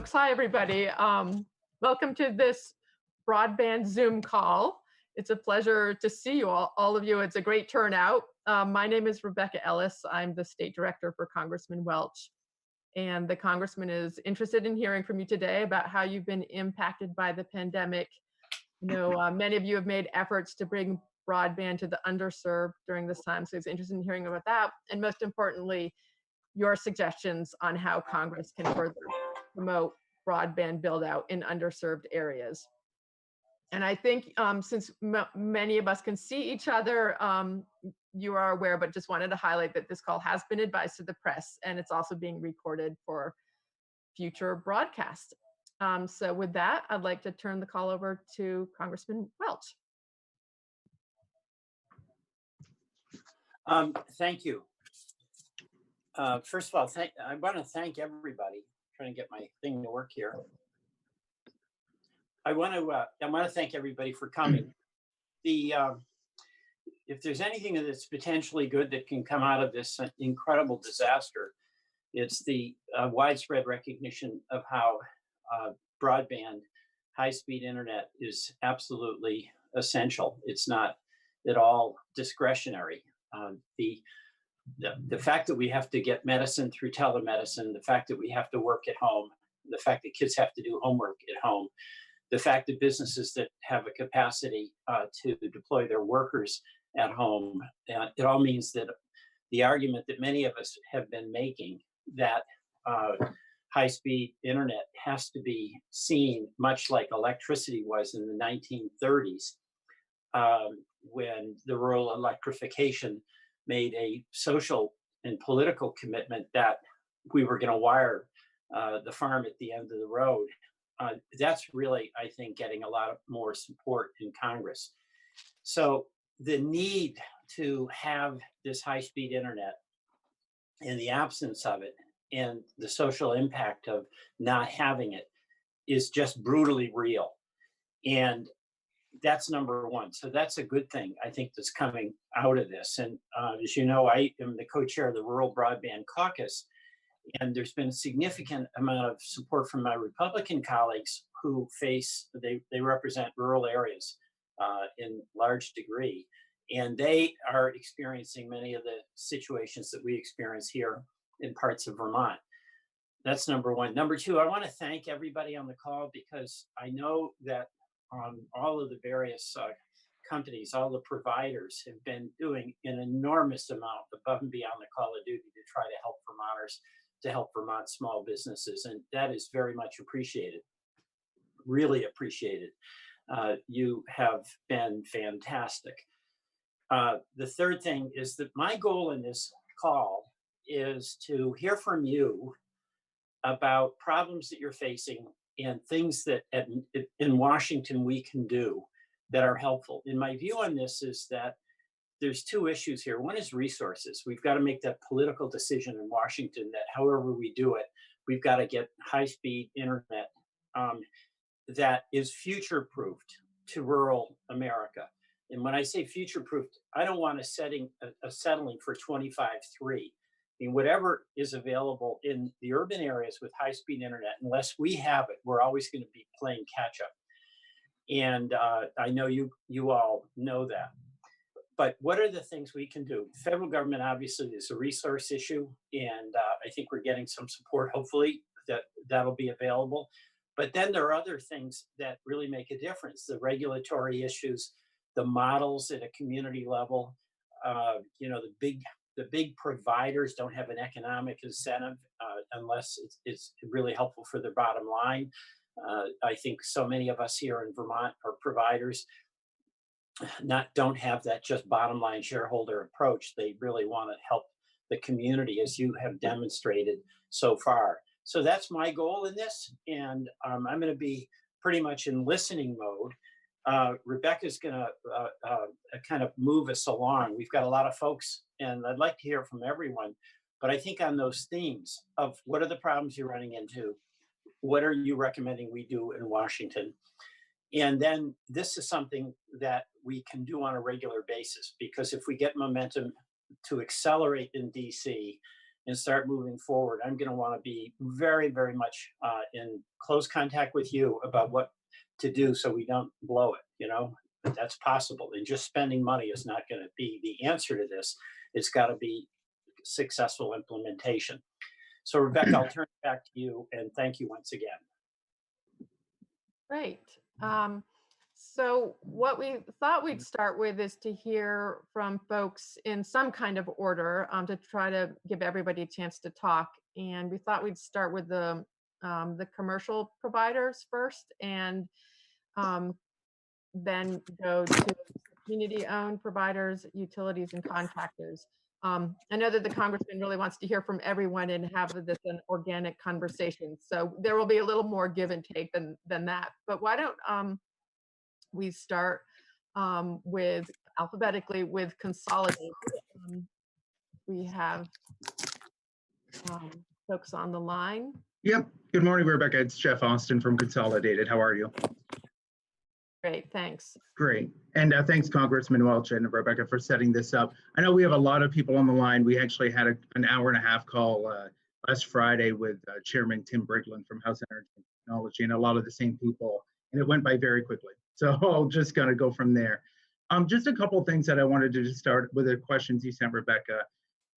folks. Hi, everybody. Welcome to this broadband Zoom call. It's a pleasure to see you all of you. It's a great turnout. My name is Rebecca Ellis. I'm the state director for Congressman Welch. And the congressman is interested in hearing from you today about how you've been impacted by the pandemic. Many of you have made efforts to bring broadband to the underserved during this time. So he's interested in hearing about that. And most importantly, your suggestions on how Congress can further promote broadband build out in underserved areas. And I think since many of us can see each other, you are aware, but just wanted to highlight that this call has been advised to the press and it's also being recorded for future broadcast. So with that, I'd like to turn the call over to Congressman Welch. Thank you. First of all, I want to thank everybody. I'm trying to get my thing to work here. I want to thank everybody for coming. If there's anything that's potentially good that can come out of this incredible disaster, it's the widespread recognition of how broadband, high-speed internet is absolutely essential. It's not at all discretionary. The fact that we have to get medicine through telemedicine, the fact that we have to work at home, the fact that kids have to do homework at home, the fact that businesses that have a capacity to deploy their workers at home, it all means that the argument that many of us have been making that high-speed internet has to be seen much like electricity was in the 1930s when the rural electrification made a social and political commitment that we were going to wire the farm at the end of the road. That's really, I think, getting a lot of more support in Congress. So the need to have this high-speed internet and the absence of it and the social impact of not having it is just brutally real. And that's number one. So that's a good thing, I think, that's coming out of this. And as you know, I am the co-chair of the Rural Broadband Caucus, and there's been a significant amount of support from my Republican colleagues who they represent rural areas in large degree, and they are experiencing many of the situations that we experience here in parts of Vermont. That's number one. Number two, I want to thank everybody on the call because I know that all of the various companies, all the providers have been doing an enormous amount above and beyond the call of duty to try to help Vermonters, to help Vermont small businesses. And that is very much appreciated, really appreciated. You have been fantastic. The third thing is that my goal in this call is to hear from you about problems that you're facing and things that in Washington we can do that are helpful. And my view on this is that there's two issues here. One is resources. We've got to make that political decision in Washington that however we do it, we've got to get high-speed internet that is future-proofed to rural America. And when I say future-proofed, I don't want a settling for 25-3. I mean, whatever is available in the urban areas with high-speed internet, unless we have it, we're always going to be playing catch-up. And I know you all know that. But what are the things we can do? Federal government obviously is a resource issue, and I think we're getting some support, hopefully, that'll be available. But then there are other things that really make a difference. The regulatory issues, the models at a community level, the big providers don't have an economic incentive unless it's really helpful for their bottom line. I think so many of us here in Vermont are providers don't have that just bottom line shareholder approach. They really want to help the community, as you have demonstrated so far. So that's my goal in this, and I'm going to be pretty much in listening mode. Rebecca's going to kind of move us along. We've got a lot of folks, and I'd like to hear from everyone. But I think on those themes of what are the problems you're running into, what are you recommending we do in Washington? And then this is something that we can do on a regular basis, because if we get momentum to accelerate in DC, and start moving forward, I'm going to want to be very, very much in close contact with you about what to do so we don't blow it, but that's possible. And just spending money is not going to be the answer to this. It's got to be successful implementation. So, Rebecca, I'll turn it back to you and thank you once again. Great. So what we thought we'd start with is to hear from folks in some kind of order to try to give everybody a chance to talk. And we thought we'd start with the commercial providers first, and then go to community-owned providers, utilities, and contractors. I know that the congressman really wants to hear from everyone and have this an organic conversation. So there will be a little more give and take than that. But why don't we start with alphabetically with Consolidated. We have folks on the line. Yep. Good morning, Rebecca. It's Jeff Austin from Consolidated. How are you? Great, thanks. Great. And thanks, Congressman Welch and Rebecca, for setting this up. I know we have a lot of people on the line. We actually had an hour and a half call last Friday with Chairman Tim Briglin from House Energy and Technology, and a lot of the same people, and it went by very quickly. So I'll just kind of go from there. Just a couple of things that I wanted to just start with the questions you sent, Rebecca.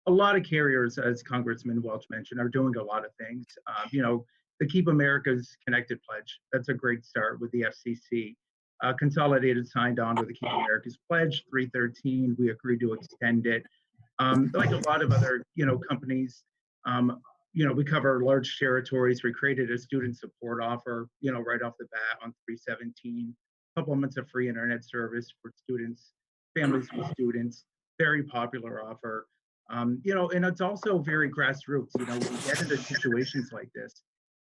A lot of carriers, as Congressman Welch mentioned, are doing a lot of things. The Keep America's Connected pledge, that's a great start with the FCC. Consolidated signed on with the Keep America's Pledge 313. We agreed to extend it. Like a lot of other, companies, we cover large territories. We created a student support offer, right off the bat on 317. A couple of months of free internet service for students, families with students. Very popular offer. And it's also very grassroots. When we get into situations like this,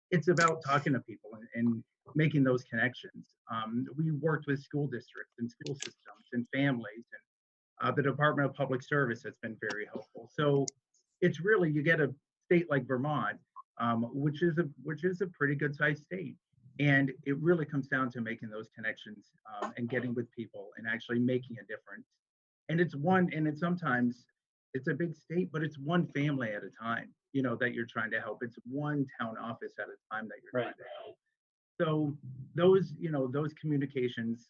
it's about talking to people and making those connections. We worked with school districts and school systems and families, and the Department of Public Service has been very helpful. So it's really, you get a state like Vermont, which is a pretty good sized state. And it really comes down to making those connections and getting with people and actually making a difference. And sometimes it's a big state, but it's one family at a time, that you're trying to help. It's one town office at a time that you're trying to help. So those communications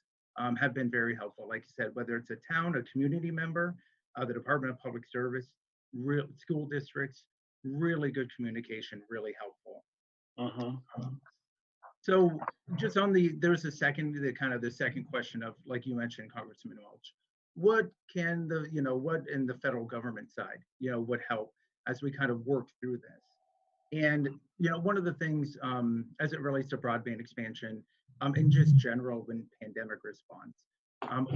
have been very helpful. Like you said, whether it's a town, a community member, the Department of Public Service, school districts, really good communication, really helpful. So just there's the second question of, like you mentioned, Congressman Welch, what can what in the federal government side, would help as we kind of work through this? And, one of the things as it relates to broadband expansion and just general when pandemic response,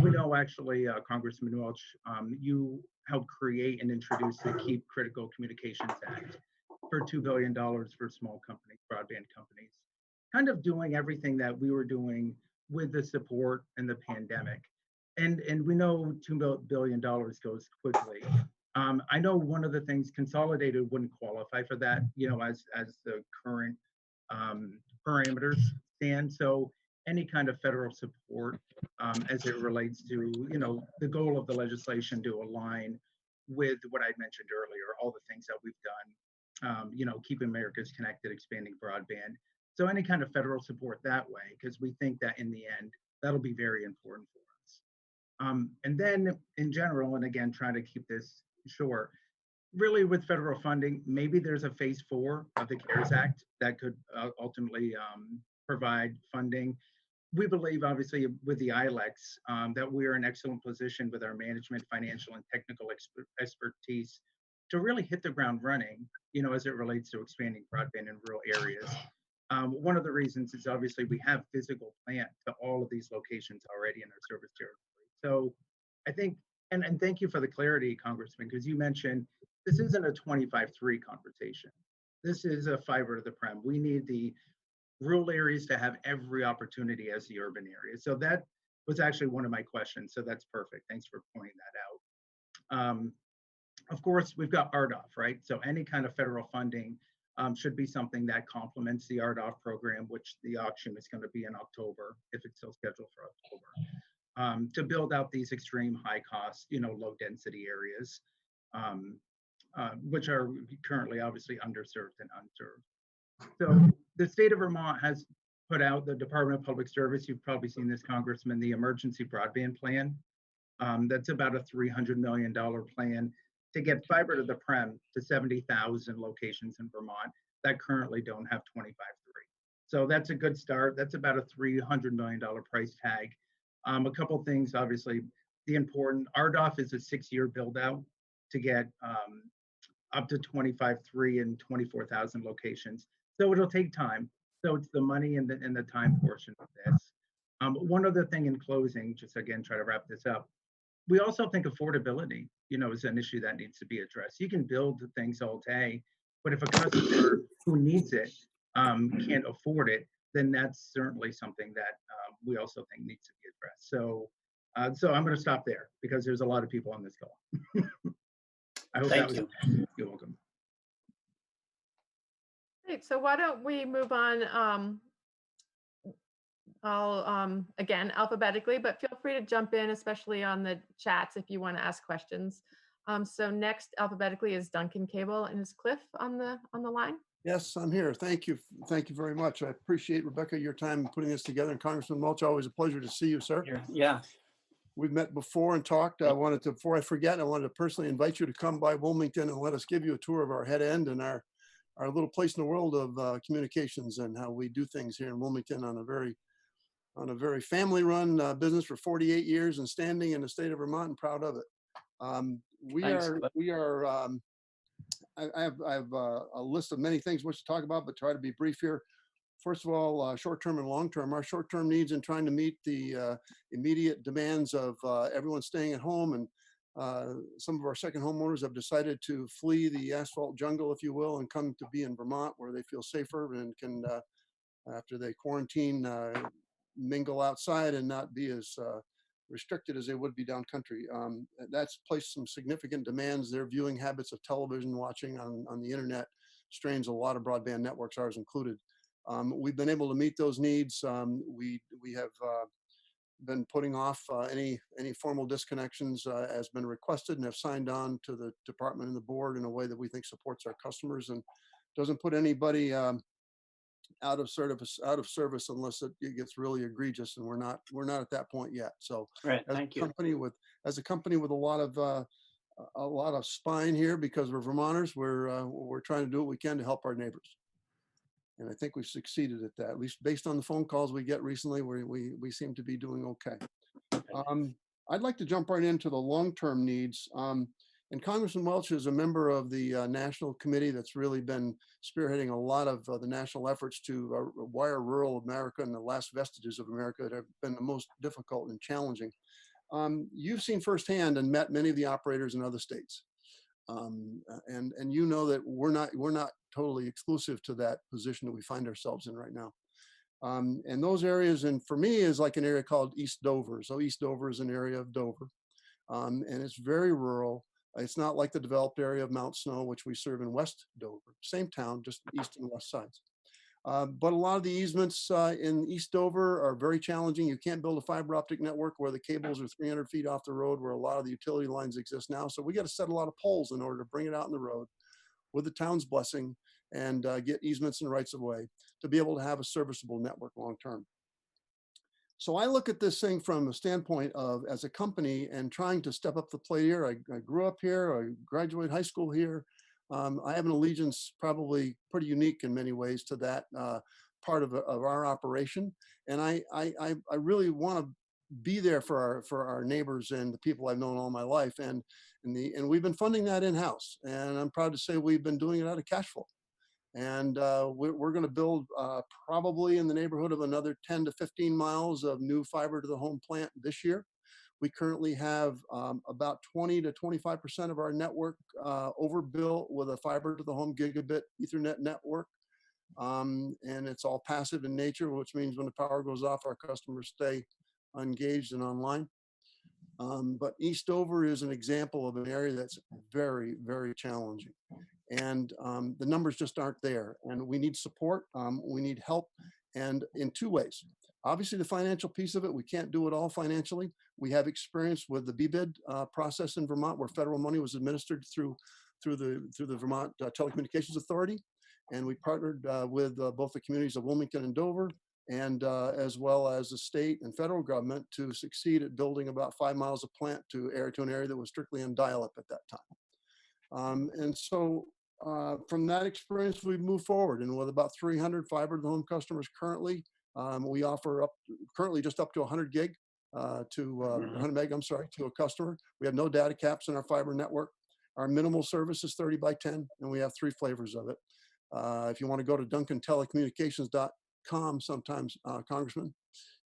we know actually, Congressman Welch, you helped create and introduce the Keep Critical Communications Act for $2 billion for small companies, broadband companies, kind of doing everything that we were doing with the support and the pandemic. And we know $2 billion goes quickly. I know one of the things Consolidated wouldn't qualify for that, as the current parameters stand. So any kind of federal support as it relates to, the goal of the legislation to align with what I mentioned earlier, all the things that we've done, keeping America's connected, expanding broadband. So any kind of federal support that way, because we think that in the end, that'll be very important for us. And then in general, and again, trying to keep this short, really with federal funding, maybe there's a phase 4 of the CARES Act that could ultimately provide funding. We believe, obviously, with the ILEX, that we're in excellent position with our management, financial, and technical expertise to really hit the ground running, as it relates to expanding broadband in rural areas. One of the reasons is obviously we have physical plant to all of these locations already in our service territory. So I think, and thank you for the clarity, Congressman, because you mentioned this isn't a 25-3 conversation. This is a fiber to the prem. We need the rural areas to have every opportunity as the urban areas. So that was actually one of my questions. So that's perfect. Thanks for pointing that out. Of course, we've got RDOF, right? So any kind of federal funding should be something that complements the RDOF program, which the auction is going to be in October, if it's still scheduled for October, to build out these extreme high cost, low density areas. which are currently obviously underserved and unserved. So the state of Vermont has put out, the Department of Public Service, you've probably seen this, Congressman, the emergency broadband plan. That's about a $300 million plan to get fiber to the prem to 70,000 locations in Vermont that currently don't have 25.3. So that's a good start. That's about a $300 million price tag. A couple things, obviously, the important, RDOF is a 6-year build out to get up to 25.3 and 24,000 locations. So it'll take time. So it's the money and the time portion of this. One other thing in closing, just again, try to wrap this up. We also think affordability, is an issue that needs to be addressed. You can build things all day, but if a customer who needs it can't afford it, then that's certainly something that we also think needs to be addressed. So I'm going to stop there because there's a lot of people on this call. I hope Thank you. You're welcome. Great. So why don't we move on? I'll again alphabetically, but feel free to jump in, especially on the chats if you want to ask questions. So next alphabetically is Duncan Cable, and is Cliff on the line? Yes, I'm here. Thank you. Thank you very much. I appreciate, Rebecca, your time in putting this together. And Congressman Welch, always a pleasure to see you, sir. Yeah. We've met before and talked. Before I forget, I wanted to personally invite you to come by Wilmington and let us give you a tour of our head end and our little place in the world of communications and how we do things here in Wilmington on a very family-run business for 48 years and standing in the state of Vermont and proud of it. I have a list of many things which to talk about, but try to be brief here. First of all, short-term and long-term. Our short-term needs in trying to meet the immediate demands of everyone staying at home, and some of our second homeowners have decided to flee the asphalt jungle, if you will, and come to be in Vermont where they feel safer and can, after they quarantine, mingle outside and not be as restricted as they would be down country. That's placed some significant demands. Their viewing habits of television watching on the internet strains a lot of broadband networks, ours included. We've been able to meet those needs. We have been putting off any formal disconnections as been requested, and have signed on to the department and the board in a way that we think supports our customers and doesn't put anybody out of service unless it gets really egregious, and we're not at that point yet. So Right. as Thank a you. company with a lot of spine here, because we're Vermonters, we're trying to do what we can to help our neighbors. And I think we've succeeded at that, at least based on the phone calls we get recently, we seem to be doing okay. I'd like to jump right into the long-term needs. And Congressman Welch is a member of the national committee that's really been spearheading a lot of the national efforts to wire rural America and the last vestiges of America that have been the most difficult and challenging. You've seen firsthand and met many of the operators in other states. And you know that we're not totally exclusive to that position that we find ourselves in right now. And those areas, and for me, is like an area called East Dover. So East Dover is an area of Dover, and it's very rural. It's not like the developed area of Mount Snow, which we serve in West Dover, same town, just east and west sides. But a lot of the easements in East Dover are very challenging. You can't build a fiber optic network where the cables are 300 feet off the road, where a lot of the utility lines exist now. So we got to set a lot of poles in order to bring it out in the road with the town's blessing and get easements and rights of way to be able to have a serviceable network long term. So I look at this thing from a standpoint of, as a company, and trying to step up the plate here. I grew up here, I graduated high school here. I have an allegiance probably pretty unique in many ways to that part of our operation. And I really want to be there for our neighbors and the people I've known all my life. And we've been funding that in-house. And I'm proud to say we've been doing it out of cash flow. And we're going to build probably in the neighborhood of another 10 to 15 miles of new fiber to the home plant this year. We currently have about 20 to 25% of our network overbuilt with a fiber to the home gigabit Ethernet network. And it's all passive in nature, which means when the power goes off, our customers stay engaged and online. But East Dover is an example of an area that's very, very challenging. And the numbers just aren't there. And we need support, we need help, and in two ways. Obviously, the financial piece of it, we can't do it all financially. We have experience with the BBID process in Vermont, where federal money was administered through through the Vermont Telecommunications Authority, and we partnered with both the communities of Wilmington and Dover, and as well as the state and federal government to succeed at building about 5 miles of plant to an area that was strictly on dial-up at that time. And so from that experience, we've moved forward, and with about 300 fiber to the home customers currently, we offer currently just up to 100 gig to 100 meg, I'm sorry, to a customer. We have no data caps in our fiber network. Our minimal service is 30 by 10, and we have 3 flavors of it. If you want to go to duncantelecommunications.com sometimes, Congressman,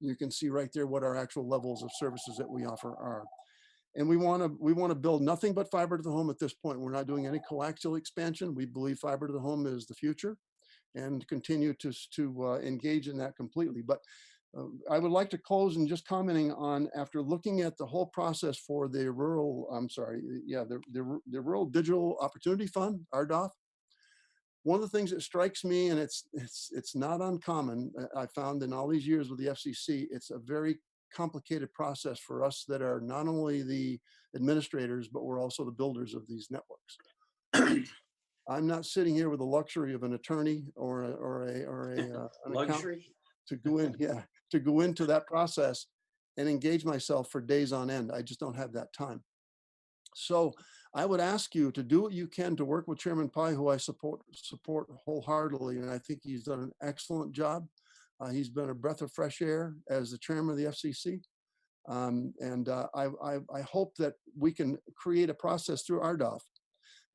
you can see right there what our actual levels of services that we offer are. And we want to build nothing but fiber to the home at this point. We're not doing any coaxial expansion. We believe fiber to the home is the future, and continue to engage in that completely. But I would like to close and just commenting on, after looking at the whole process for the rural, the Rural Digital Opportunity Fund, RDOF. One of the things that strikes me, and it's not uncommon, I found in all these years with the FCC, it's a very complicated process for us that are not only the administrators, but we're also the builders of these networks. I'm not sitting here with the luxury of an attorney or an Luxury to go into that process and engage myself for days on end. I just don't have that time. So I would ask you to do what you can to work with Chairman Pai, who I support wholeheartedly, and I think he's done an excellent job. He's been a breath of fresh air as the chairman of the FCC. I hope that we can create a process through RDOF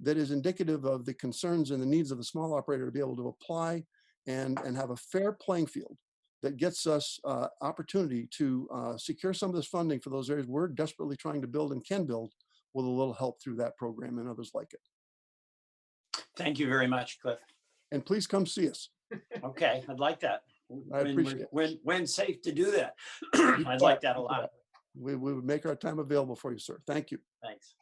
that is indicative of the concerns and the needs of the small operator to be able to apply and have a fair playing field that gets us opportunity to secure some of this funding for those areas we're desperately trying to build and can build with a little help through that program and others like it. Thank you very much, Cliff. And please come see us. Okay, I'd like that. I appreciate it. When safe to do that. I'd like that a lot. We would make our time available for you, sir. Thank you. Thanks.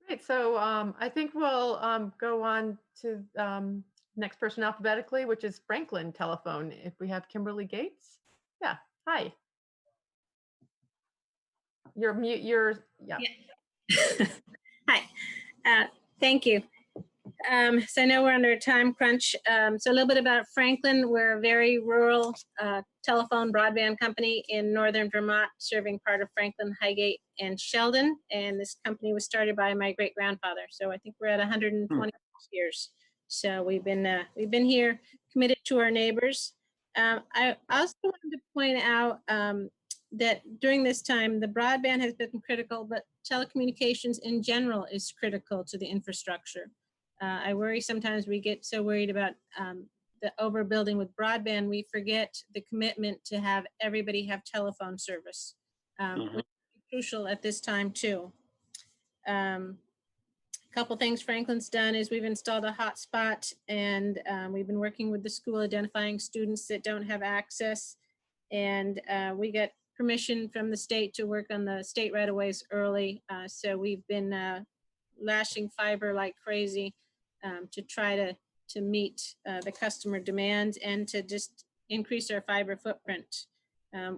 Great. So I think we'll go on to next person alphabetically, which is Franklin Telephone. If we have Kimberly Gates. Yeah. Hi. You're mute. Yeah. Hi. Thank you. So I know we're under a time crunch. So a little bit about Franklin. We're a very rural telephone broadband company in northern Vermont, serving part of Franklin, Highgate, and Sheldon. And this company was started by my great-grandfather. So I think we're at 120 years. So we've been here, committed to our neighbors. I also wanted to point out that during this time, the broadband has been critical, but telecommunications in general is critical to the infrastructure. I worry sometimes we get so worried about the overbuilding with broadband, we forget the commitment to have everybody have telephone service, which is crucial at this time too. A couple things Franklin's done is we've installed a hotspot, and we've been working with the school identifying students that don't have access, and we get permission from the state to work on the state right-of-ways early. So we've been lashing fiber like crazy to try to meet the customer demands and to just increase our fiber footprint.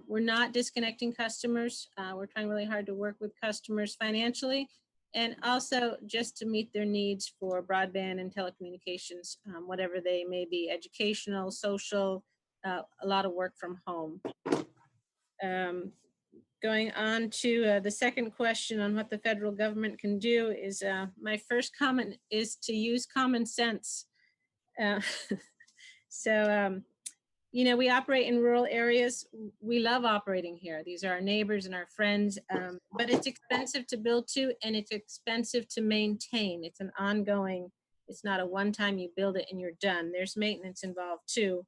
We're not disconnecting customers. We're trying really hard to work with customers financially and also just to meet their needs for broadband and telecommunications, whatever they may be, educational, social, a lot of work from home. Going on to the second question on what the federal government can do is my first comment is to use common sense. You know, we operate in rural areas. We love operating here. These are our neighbors and our friends, but it's expensive to build to, and it's expensive to maintain. It's an ongoing, it's not a one-time you build it and you're done. There's maintenance involved too.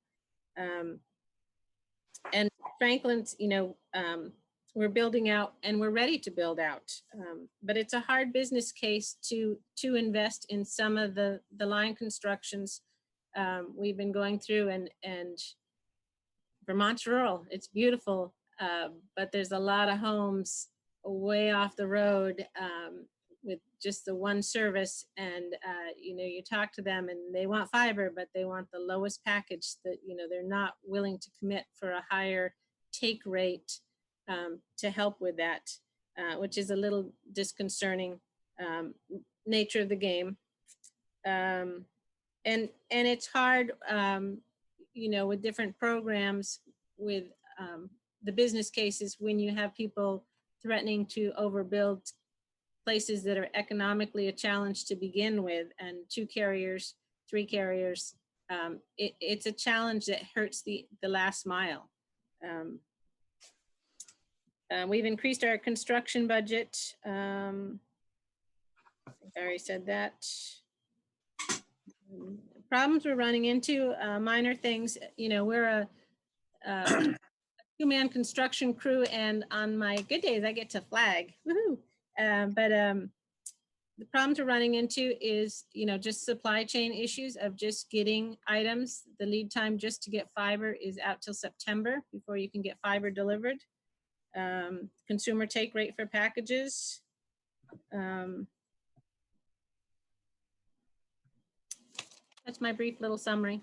And Franklin's, you know, we're building out and we're ready to build out, but it's a hard business case to invest in some of the line constructions we've been going through, and Vermont's rural, it's beautiful, but there's a lot of homes way off the road with just the one service, and you know, you talk to them and they want fiber, but they want the lowest package that, you know, they're not willing to commit for a higher take rate to help with that, which is a little disconcerting. nature of the game. And it's hard, with different programs, with the business cases, when you have people threatening to overbuild places that are economically a challenge to begin with, and 2 carriers, 3 carriers. It's a challenge that hurts the last mile. We've increased our construction budget. I think I already said that. Problems we're running into, minor things. We're a 2-man construction crew, and on my good days, I get to flag. Woohoo! The problems we're running into is, just supply chain issues of just getting items. The lead time just to get fiber is out till September before you can get fiber delivered. Consumer take rate for packages. That's my brief little summary.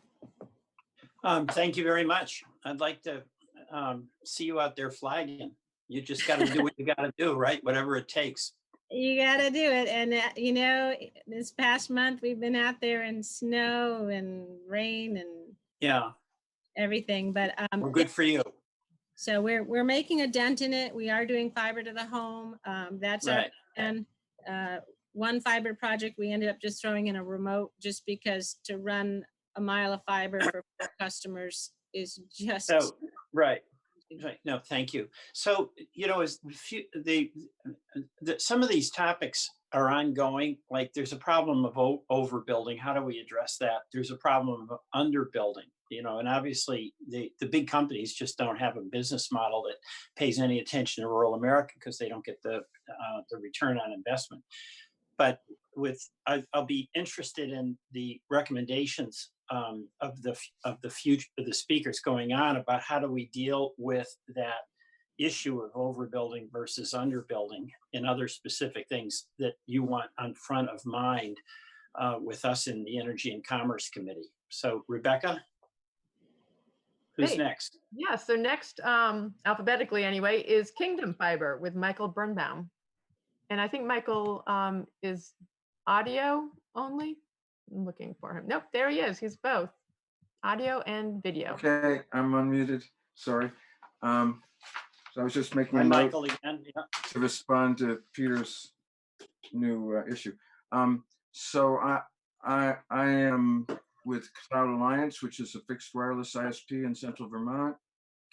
Thank you very much. I'd like to see you out there flagging. You just got to do what you got to do, right? Whatever it takes. You got to do it. And, this past month, we've been out there in snow and rain and everything. But well, good for you. So we're making a dent in it. We are doing fiber to the home. That's right. And one fiber project, we ended up just throwing in a remote, just because to run a mile of fiber for customers is just so right. No, thank you. So, as some of these topics are ongoing, like there's a problem of overbuilding. How do we address that? There's a problem of underbuilding, and obviously the big companies just don't have a business model that pays any attention to rural America because they don't get the return on investment. But I'll be interested in the recommendations of the future of the speakers going on about how do we deal with that issue of overbuilding versus underbuilding and other specific things that you want on front of mind with us in the Energy and Commerce Committee. So Rebecca, who's next? Yeah, so next, alphabetically anyway, is Kingdom Fiber with Michael Birnbaum. And I think Michael is audio only. I'm looking for him. Nope, there he is. He's both audio and video. Okay, I'm unmuted. Sorry. So I was just making a note Michael again. Yeah. to respond to Peter's new issue. So I am with Cloud Alliance, which is a fixed wireless ISP in Central Vermont.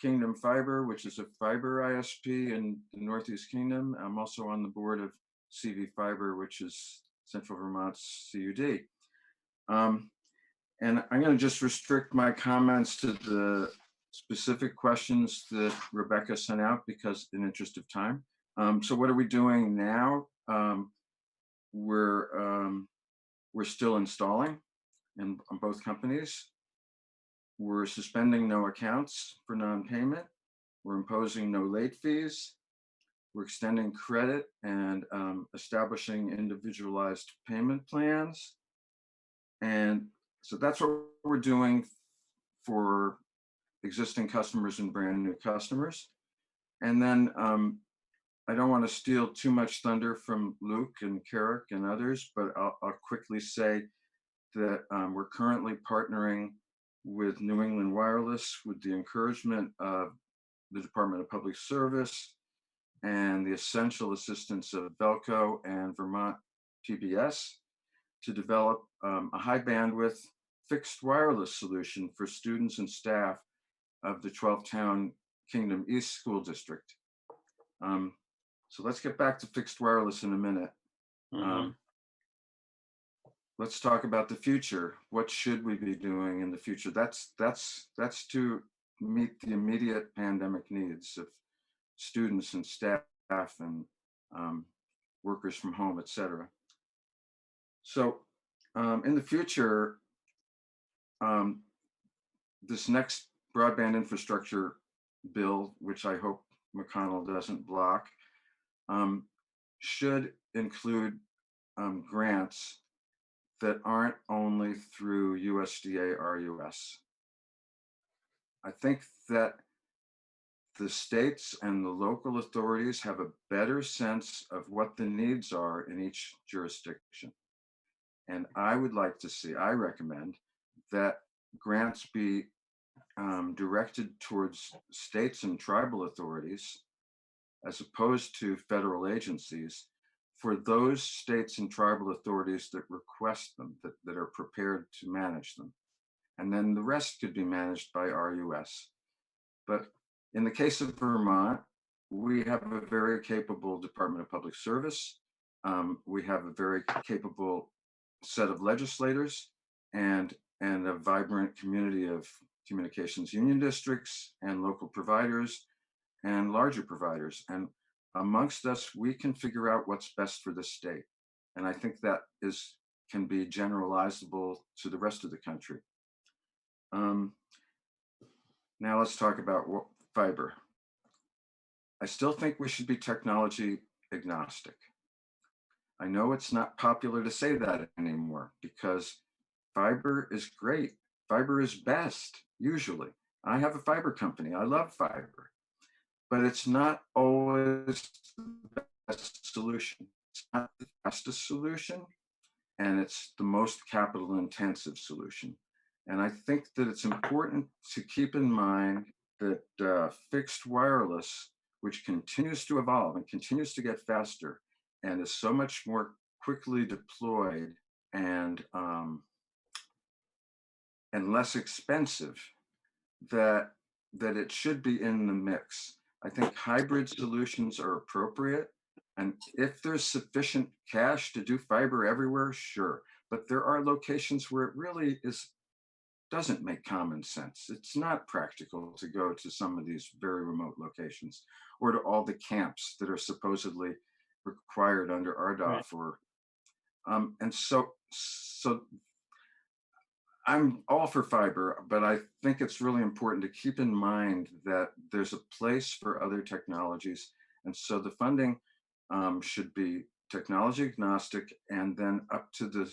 Kingdom Fiber, which is a fiber ISP in the Northeast Kingdom. I'm also on the board of CV Fiber, which is Central Vermont's CUD. And I'm going to just restrict my comments to the specific questions that Rebecca sent out because in interest of time. So what are we doing now? We're still installing on both companies. We're suspending no accounts for non-payment. We're imposing no late fees. We're extending credit and establishing individualized payment plans. And so that's what we're doing for existing customers and brand new customers. And then I don't want to steal too much thunder from Luke and Carrick and others, but I'll quickly say that we're currently partnering with New England Wireless with the encouragement of the Department of Public Service and the essential assistance of Belco and Vermont PBS to develop a high bandwidth fixed wireless solution for students and staff of the 12-town Kingdom East School District. So let's get back to fixed wireless in a minute. Let's talk about the future. What should we be doing in the future? That's to meet the immediate pandemic needs of students and staff and workers from home, et cetera. So in the future, this next broadband infrastructure bill, which I hope McConnell doesn't block, should include grants that aren't only through USDA RUS. I think that the states and the local authorities have a better sense of what the needs are in each jurisdiction. And I would like to see, I recommend that grants be directed towards states and tribal authorities as opposed to federal agencies for those states and tribal authorities that request them, that are prepared to manage them. And then the rest could be managed by RUS. But in the case of Vermont, we have a very capable Department of Public Service. We have a very capable set of legislators and a vibrant community of communications union districts and local providers and larger providers. And amongst us, we can figure out what's best for the state. And I think that can be generalizable to the rest of the country. Now let's talk about fiber. I still think we should be technology agnostic. I know it's not popular to say that anymore because fiber is great. Fiber is best, usually. I have a fiber company. I love fiber. But it's not always the best solution. It's not the fastest solution, and it's the most capital intensive solution. And I think that it's important to keep in mind that fixed wireless, which continues to evolve and continues to get faster and is so much more quickly deployed and less expensive, that it should be in the mix. I think hybrid solutions are appropriate. And if there's sufficient cash to do fiber everywhere, sure. But there are locations where it really doesn't make common sense. It's not practical to go to some of these very remote locations or to all the camps that are supposedly required under RDOF. Right. And so I'm all for fiber, but I think it's really important to keep in mind that there's a place for other technologies. And so the funding should be technology agnostic and then up to the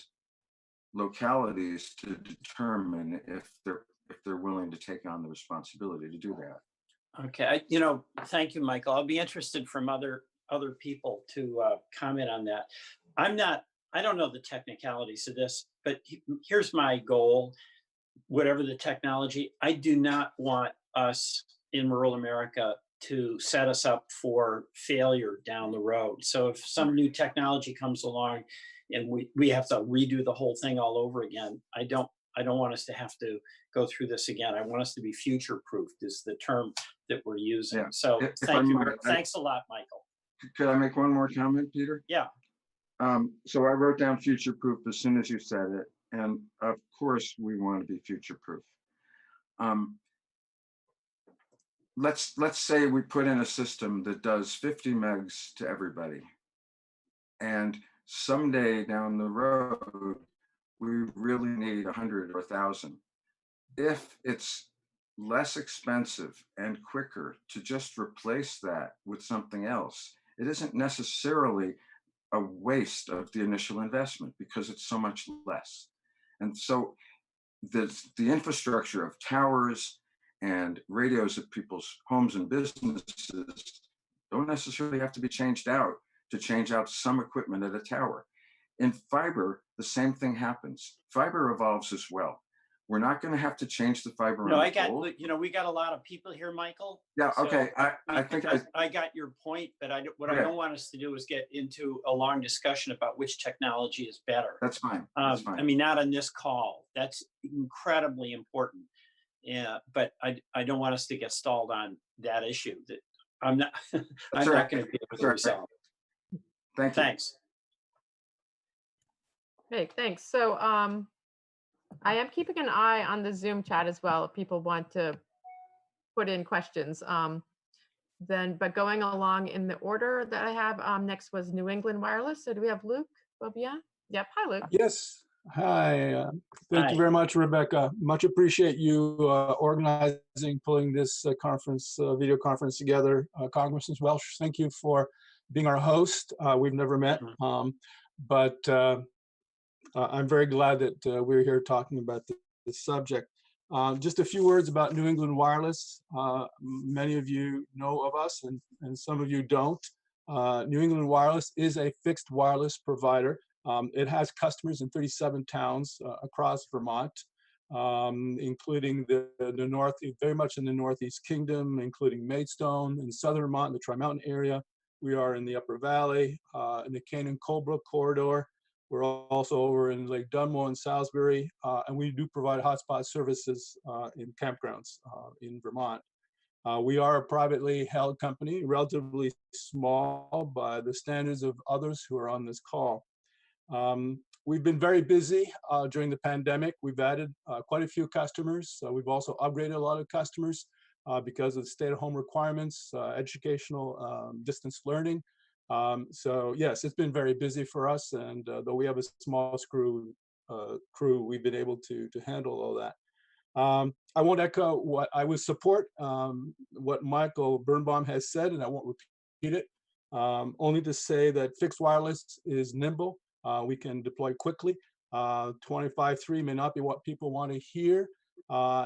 localities to determine if they're willing to take on the responsibility to do that. Okay, thank you, Michael. I'll be interested from other people to comment on that. I don't know the technicalities of this, but here's my goal. Whatever the technology, I do not want us in rural America to set us up for failure down the road. So if some new technology comes along and we have to redo the whole thing all over again, I don't want us to have to go through this again. I want us to be future-proofed is the term that we're using. Yeah. So thank you. Thanks a lot, Michael. Could I make one more comment, Peter? Yeah. So I wrote down future-proof as soon as you said it. And of course, we want to be future-proof. Let's say we put in a system that does 50 megs to everybody. And someday down the road, we really need 100 or 1,000. If it's less expensive and quicker to just replace that with something else, it isn't necessarily a waste of the initial investment because it's so much less. And so the infrastructure of towers and radios at people's homes and businesses don't necessarily have to be changed out to change out some equipment at a tower. In fiber, the same thing happens. Fiber evolves as well. We're not going to have to change the fiber. No, we got a lot of people here, Michael. Yeah, so okay. I got your point, but I don't want us to do is get into a long discussion about which technology is better. That's fine. That's fine. I mean, not on this call. That's incredibly important. Yeah, but I don't want us to get stalled on that issue. That I'm not going to be able to resolve. Thank you. Thanks. Hey, thanks. So I am keeping an eye on the Zoom chat as well if people want to put in questions. But going along in the order that I have, next was New England Wireless. So do we have Luke Bobia? Yep. Hi, Luke. Yes. Hi. Thank you very much, Rebecca. Much appreciate you organizing, pulling this video conference together. Congressman Welch, thank you for being our host. We've never met, but I'm very glad that we're here talking about this subject. Just a few words about New England Wireless. Many of you know of us and some of you don't. New England Wireless is a fixed wireless provider. It has customers in 37 towns across Vermont, including the north, very much in the Northeast Kingdom, including Maidstone in southern Vermont, in the Tri-Mountain area. We are in the Upper Valley, in the Canaan-Colebrook corridor. We're also over in Lake Dunmore and Salisbury, and we do provide hotspot services in campgrounds in Vermont. We are a privately held company, relatively small by the standards of others who are on this call. We've been very busy during the pandemic. We've added quite a few customers. We've also upgraded a lot of customers because of stay-at-home requirements, educational distance learning. So yes, it's been very busy for us, and though we have a small crew, we've been able to handle all that. I won't echo what I would support what Michael Birnbaum has said, and I won't repeat it. Only to say that fixed wireless is nimble. We can deploy quickly. 25.3 may not be what people want to hear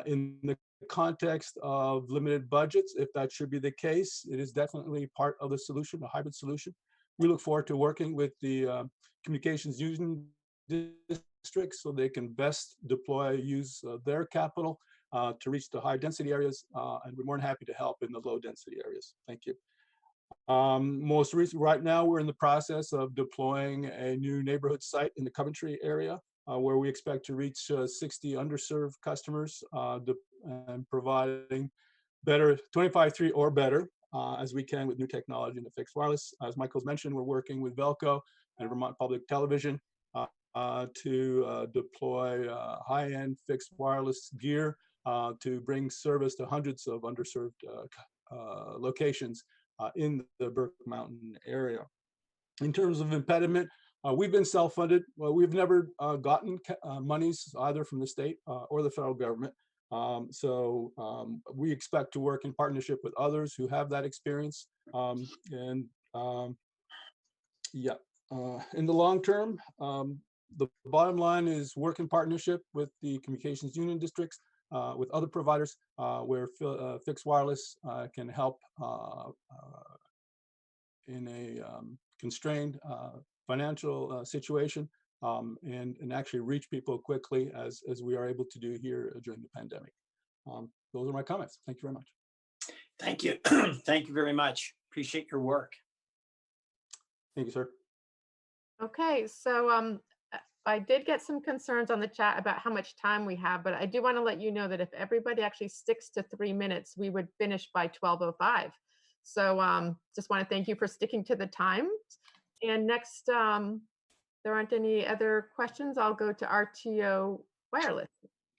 in the context of limited budgets. If that should be the case, it is definitely part of the solution, a hybrid solution. We look forward to working with the communications union districts so they can best use their capital to reach the high density areas, and we're more than happy to help in the low density areas. Thank you. Most recent, right now, we're in the process of deploying a new neighborhood site in the Coventry area, where we expect to reach 60 underserved customers and providing better 25.3 or better as we can with new technology in the fixed wireless. As Michael's mentioned, we're working with Velco and Vermont Public Television to deploy high-end fixed wireless gear to bring service to hundreds of underserved locations in the Burke Mountain area. In terms of impediment, we've been self-funded. Well, we've never gotten monies either from the state or the federal government. So we expect to work in partnership with others who have that experience. In the long term, the bottom line is work in partnership with the communications union districts, with other providers where fixed wireless can help in a constrained financial situation and actually reach people quickly as we are able to do here during the pandemic. Those are my comments. Thank you very much. Thank you. Thank you very much. Appreciate your work. Thank you, sir. Okay, so I did get some concerns on the chat about how much time we have, but I do want to let you know that if everybody actually sticks to 3 minutes, we would finish by 12:05. So just want to thank you for sticking to the time. And next, there aren't any other questions. I'll go to RTO Wireless.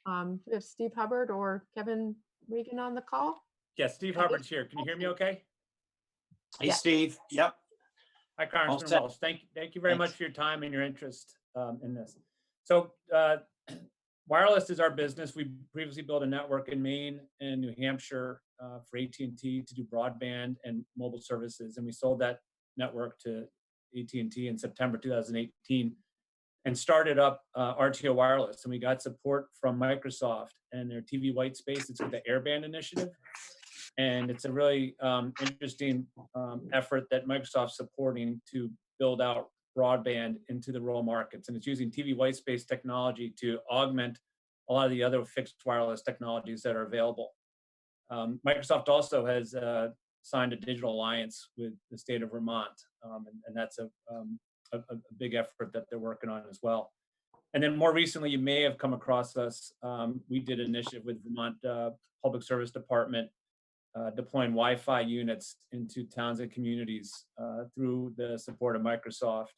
We have Steve Hubbard or Kevin Regan on the call. Yes, Steve Hubbard's here. Can you hear me okay? Hey, Yeah. Steve. Yep. Hi, Congressman Welch. Thank you very much for your time and your interest in this. So wireless is our business. We previously built a network in Maine and New Hampshire for AT&T to do broadband and mobile services. And we sold that network to AT&T in September 2018 and started up RTO Wireless. And we got support from Microsoft and their TV white space. It's with the Airband initiative. And it's a really interesting effort that Microsoft's supporting to build out broadband into the rural markets. And it's using TV white space technology to augment a lot of the other fixed wireless technologies that are available. Microsoft also has signed a digital alliance with the state of Vermont. And that's a big effort that they're working on as well. And then more recently, you may have come across us. We did an initiative with Vermont Public Service Department deploying Wi-Fi units into towns and communities through the support of Microsoft.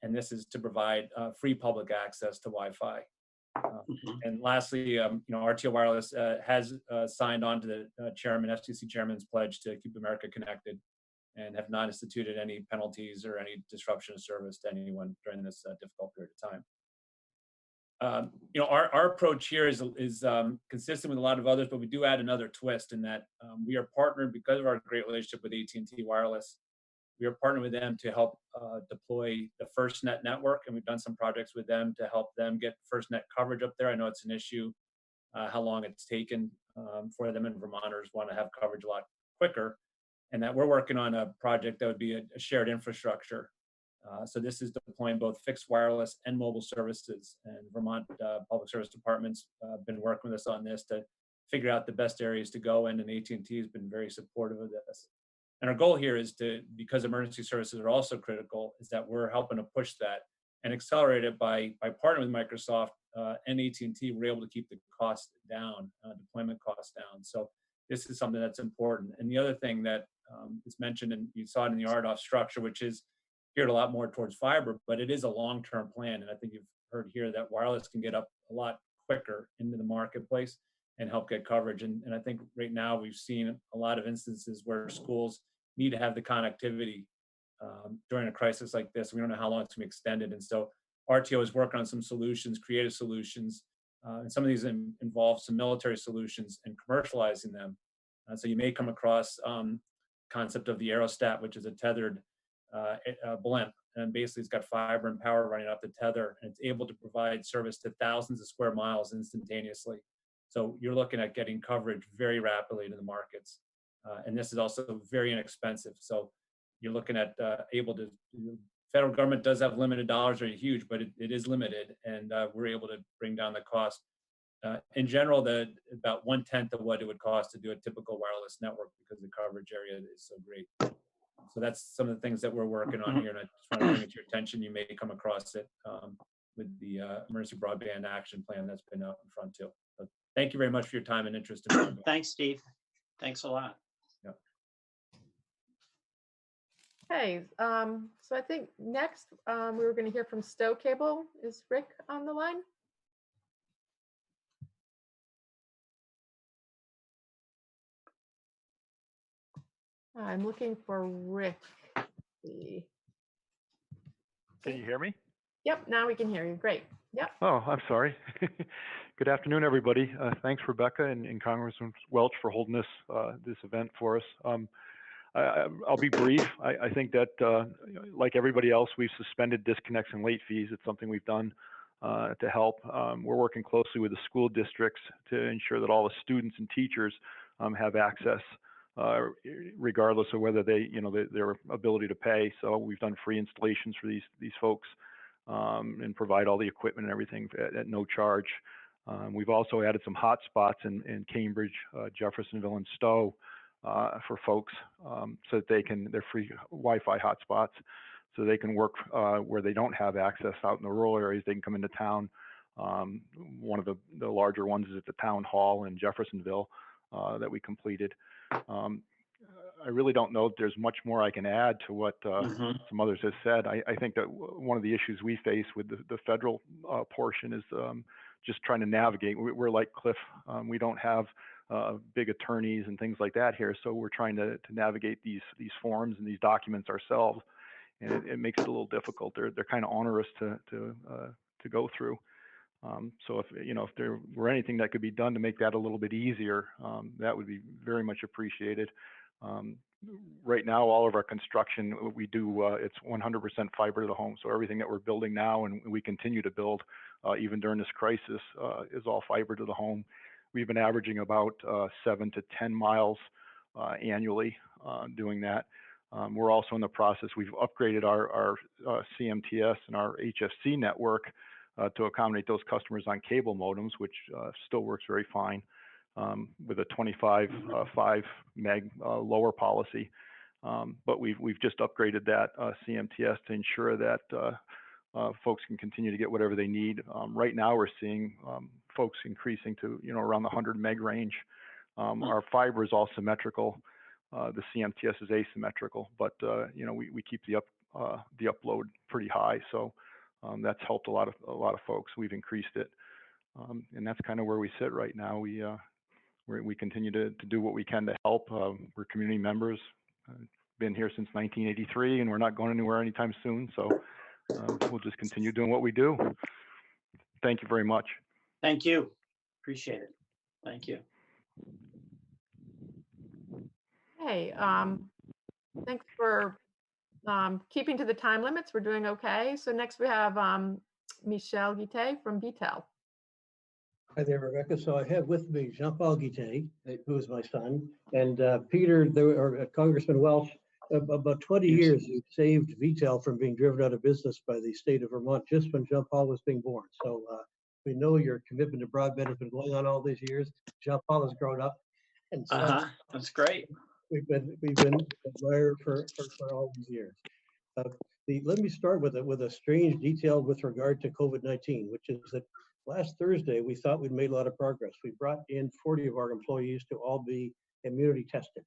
And this is to provide free public access to Wi-Fi. And lastly, RTO Wireless has signed on to the FCC chairman's pledge to keep America connected and have not instituted any penalties or any disruption of service to anyone during this difficult period of time. Our approach here is consistent with a lot of others, but we do add another twist in that we are partnered because of our great relationship with AT&T Wireless. We are partnered with them to help deploy the FirstNet network, and we've done some projects with them to help them get FirstNet coverage up there. I know it's an issue how long it's taken for them, and Vermonters want to have coverage a lot quicker. And that we're working on a project that would be a shared infrastructure. So this is deploying both fixed wireless and mobile services. And Vermont Public Service Department's been working with us on this to figure out the best areas to go in, and AT&T has been very supportive of this. And our goal here is to, because emergency services are also critical, is that we're helping to push that and accelerate it by partnering with Microsoft and AT&T. We're able to keep the cost down, deployment costs down. So this is something that's important. And the other thing that is mentioned, and you saw it in the RDOF structure, which is geared a lot more towards fiber, but it is a long-term plan. And I think you've heard here that wireless can get up a lot quicker into the marketplace and help get coverage. And I think right now we've seen a lot of instances where schools need to have the connectivity during a crisis like this. We don't know how long it's going to be extended. And so RTO is working on some solutions, creative solutions, and some of these involve some military solutions and commercializing them. So you may come across concept of the aerostat, which is a tethered blimp, and basically it's got fiber and power running off the tether, and it's able to provide service to thousands of square miles instantaneously. So you're looking at getting coverage very rapidly to the markets, and this is also very inexpensive. So you're looking at able to. Federal government does have limited dollars, are huge, but it is limited, and we're able to bring down the cost. In general, about 1/10 of what it would cost to do a typical wireless network, because the coverage area is so great. So that's some of the things that we're working on here, and I just want to bring it to your attention. You may come across it with the Emergency Broadband Action Plan that's been out in front too. So thank you very much for your time and interest in broadband. Thanks, Steve. Thanks a lot. Yep. Okay, so I think next we were going to hear from Stow Cable. Is Rick on the line? I'm looking for Rick. Let's see. Can you hear me? Yep, now we can hear you. Great. Yep. Oh, I'm sorry. Good afternoon, everybody. Thanks, Rebecca and Congressman Welch, for holding this event for us. I'll be brief. I think that, like everybody else, we've suspended disconnects and late fees. It's something we've done to help. We're working closely with the school districts to ensure that all the students and teachers have access, regardless of whether their ability to pay. So we've done free installations for these folks and provide all the equipment and everything at no charge. We've also added some hotspots in Cambridge, Jeffersonville, and Stow for folks so that they're free Wi-Fi hotspots, so they can work where they don't have access out in the rural areas. They can come into town. One of the larger ones is at the town hall in Jeffersonville that we completed. I really don't know if there's much more I can add to what some others have said. I think that one of the issues we face with the federal portion is just trying to navigate. We're like Cliff. We don't have big attorneys and things like that here, so we're trying to navigate these forms and these documents ourselves, and it makes it a little difficult. They're kind of onerous to go through. So if there were anything that could be done to make that a little bit easier, that would be very much appreciated. Right now, all of our construction we do, it's 100% fiber to the home. So everything that we're building now, and we continue to build even during this crisis, is all fiber to the home. We've been averaging about 7 to 10 miles annually doing that. We're also in the process. We've upgraded our CMTS and our HFC network to accommodate those customers on cable modems, which still works very fine with a 25.5 meg lower policy. But we've just upgraded that CMTS to ensure that folks can continue to get whatever they need. Right now, we're seeing folks increasing to around the 100 meg range. Our fiber is all symmetrical. The CMTS is asymmetrical, but we keep the upload pretty high. So that's helped a lot of folks. We've increased it, and that's kind of where we sit right now. We continue to do what we can to help. We're community members. Been here since 1983, and we're not going anywhere anytime soon. So we'll just continue doing what we do. Thank you very much. Thank you. Appreciate it. Thank you. Hey, thanks for keeping to the time limits. We're doing okay. So next we have Michelle Guite from BTEL. Hi there, Rebecca. So I have with me Jean-Paul Guité, who is my son, and Peter, or Congressman Welch. About 20 years, you saved VTEL from being driven out of business by the state of Vermont just when Jean-Paul was being born. So we know your commitment to broadband has been going on all these years. Jean-Paul has grown up, and so That's great. we've been admired for all these years. Let me start with a strange detail with regard to COVID-19, which is that last Thursday, we thought we'd made a lot of progress. We brought in 40 of our employees to all be immunity tested.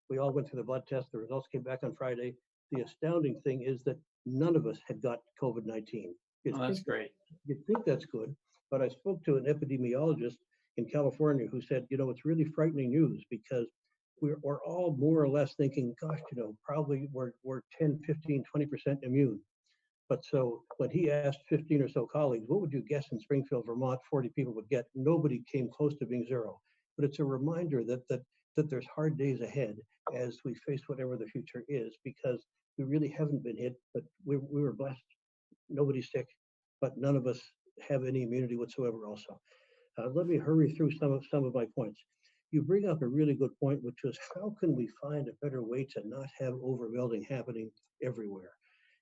We all went through the blood test. The results came back on Friday. The astounding thing is that none of us had got COVID-19. Oh, that's great. You'd think that's good, but I spoke to an epidemiologist in California who said, it's really frightening news because we're all more or less thinking, gosh, probably we're 10, 15, 20% immune. But so when he asked 15 or so colleagues, what would you guess in Springfield, Vermont, 40 people would get? Nobody came close to being zero. But it's a reminder that there's hard days ahead as we face whatever the future is, because we really haven't been hit, but we were blessed. Nobody's sick, but none of us have any immunity whatsoever also. Let me hurry through some of my points. You bring up a really good point, which is how can we find a better way to not have overbuilding happening everywhere?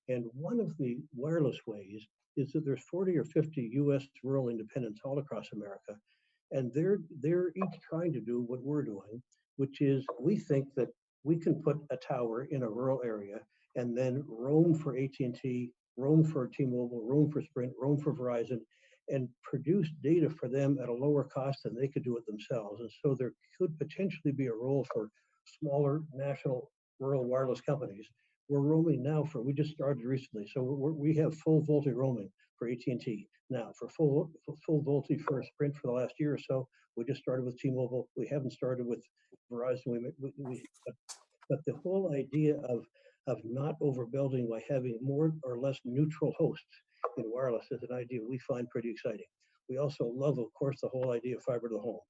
And one of the wireless ways is that there's 40 or 50 US rural independents all across America, and they're each trying to do what we're doing, which is we think that we can put a tower in a rural area and then roam for AT&T, roam for T-Mobile, roam for Sprint, roam for Verizon, and produce data for them at a lower cost than they could do it themselves. And so there could potentially be a role for smaller national rural wireless companies. We're roaming now we just started recently. So we have full VoLTE roaming for AT&T now. For full VoLTE for Sprint for the last year or so. We just started with T-Mobile. We haven't started with Verizon. But the whole idea of not overbuilding by having more or less neutral hosts in wireless is an idea we find pretty exciting. We also love, of course, the whole idea of fiber to the home.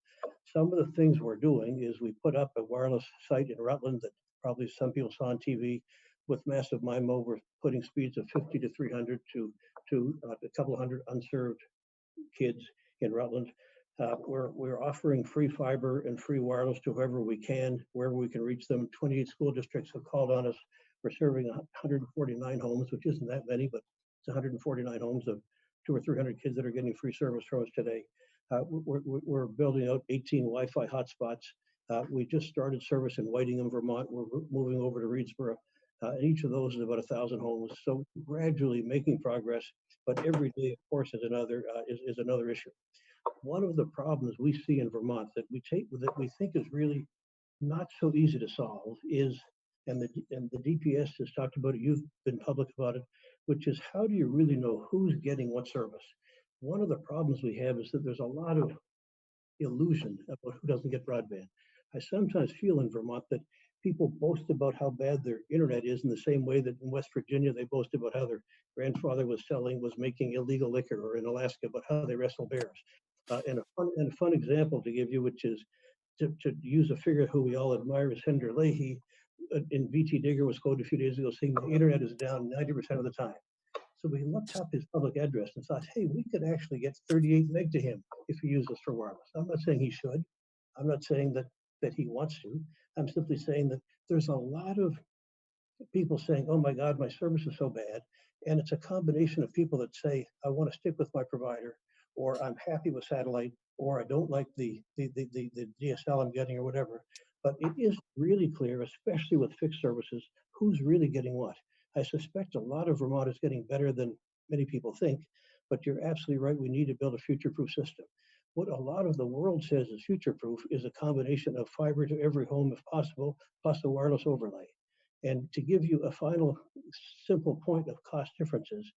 Some of the things we're doing is we put up a wireless site in Rutland that probably some people saw on TV with massive MIMO. We're putting speeds of 50 to 300 to a couple of hundred unserved kids in Rutland. We're offering free fiber and free wireless to whoever we can, wherever we can reach them. 28 school districts have called on us. We're serving 149 homes, which isn't that many, but it's 149 homes of 200 or 300 kids that are getting free service from us today. We're building out 18 Wi-Fi hotspots. We just started service in Whitingham, Vermont. We're moving over to Reedsboro. And each of those is about 1,000 homes. So gradually making progress, but every day, of course, is another issue. One of the problems we see in Vermont that we think is really not so easy to solve is, and the DPS has talked about it, you've been public about it, which is how do you really know who's getting what service? One of the problems we have is that there's a lot of illusion about who doesn't get broadband. I sometimes feel in Vermont that people boast about how bad their internet is in the same way that in West Virginia they boast about how their grandfather was making illegal liquor, or in Alaska about how they wrestle bears. And a fun example to give you, which is to use a figure who we all admire, is Senator Leahy. In VT Digger was quoted a few days ago saying the internet is down 90% of the time. So we looked up his public address and thought, hey, we could actually get 38 meg to him if he uses for wireless. I'm not saying he should. I'm not saying that he wants to. I'm simply saying that there's a lot of people saying, oh my God, my service is so bad. And it's a combination of people that say, I want to stick with my provider, or I'm happy with satellite, or I don't like the DSL I'm getting, or whatever. But it is really clear, especially with fixed services, who's really getting what. I suspect a lot of Vermont is getting better than many people think, but you're absolutely right. We need to build a future-proof system. What a lot of the world says is future-proof is a combination of fiber to every home if possible, plus a wireless overlay. And to give you a final simple point of cost differences,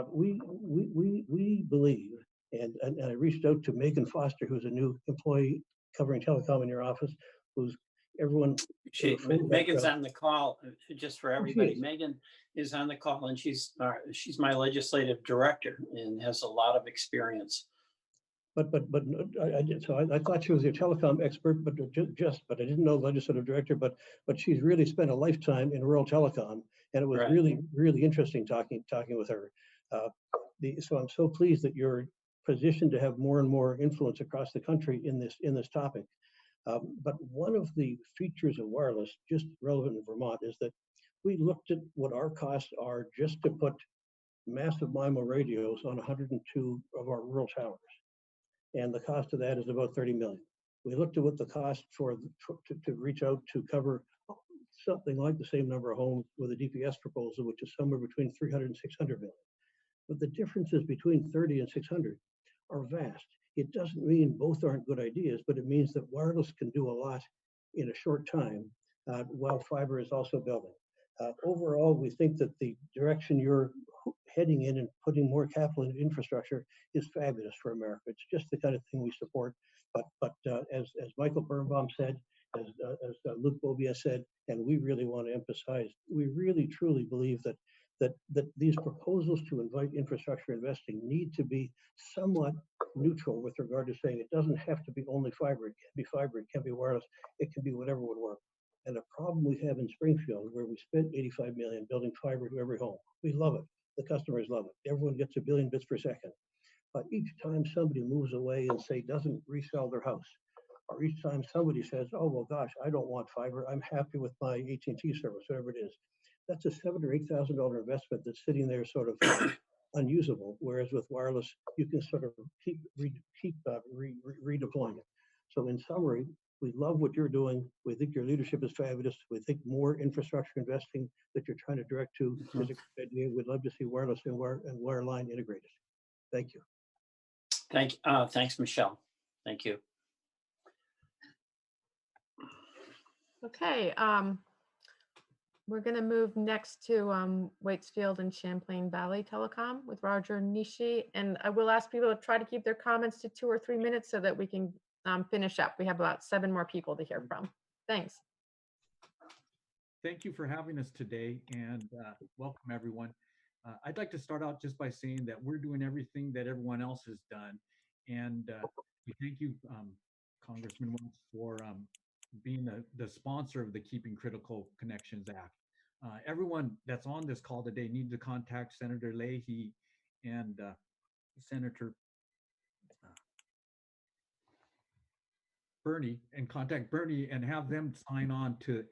we believe, and I reached out to Megan Foster, who's a new employee covering telecom in your office, who's everyone. Megan's on the call, just for everybody. Megan is on the call, and she's my legislative director and has a lot of experience. But I thought she was your telecom expert, but I didn't know legislative director. But she's really spent a lifetime in rural telecom, and it was really interesting talking with her. So I'm so pleased that you're positioned to have more and more influence across the country in this topic. But one of the features of wireless, just relevant in Vermont, is that we looked at what our costs are just to put massive MIMO radios on 102 of our rural towers. And the cost of that is about 30 million. We looked at what the cost to reach out to cover something like the same number of homes with a DPS proposal, which is somewhere between 300 and 600 million. But the differences between 30 and 600 are vast. It doesn't mean both aren't good ideas, but it means that wireless can do a lot in a short time while fiber is also building. Overall, we think that the direction you're heading in and putting more capital into infrastructure is fabulous for America. It's just the kind of thing we support. But as Michael Birnbaum said, as Luke Bobia said, and we really want to emphasize, we really truly believe that these proposals to invite infrastructure investing need to be somewhat neutral with regard to saying it doesn't have to be only fiber. It can be fiber, it can be wireless, it can be whatever would work. And the problem we have in Springfield, where we spent 85 million building fiber to every home, we love it. The customers love it. Everyone gets 1 billion bits per second. But each time somebody moves away and say doesn't resell their house, or each time somebody says, oh, well, gosh, I don't want fiber, I'm happy with my AT&T service, whatever it is, that's a $7,000 or $8,000 investment that's sitting there sort of unusable. Whereas with wireless, you can sort of keep redeploying it. So in summary, we love what you're doing. We think your leadership is fabulous. We think more infrastructure investing that you're trying to direct to is a good idea. We'd love to see wireless and wireline integrated. Thank you. Thanks, Michelle. Thank you. Okay, we're going to move next to Waitsfield and Champlain Valley Telecom with Roger Nishi. And I will ask people to try to keep their comments to 2 or 3 minutes so that we can finish up. We have about 7 more people to hear from. Thanks. Thank you for having us today, and welcome everyone. I'd like to start out just by saying that we're doing everything that everyone else has done. And we thank you, Congressman Welch, for being the sponsor of the Keeping Critical Connections Act. Everyone that's on this call today needs to contact Senator Leahy and Senator Bernie, and contact Bernie and have them sign on to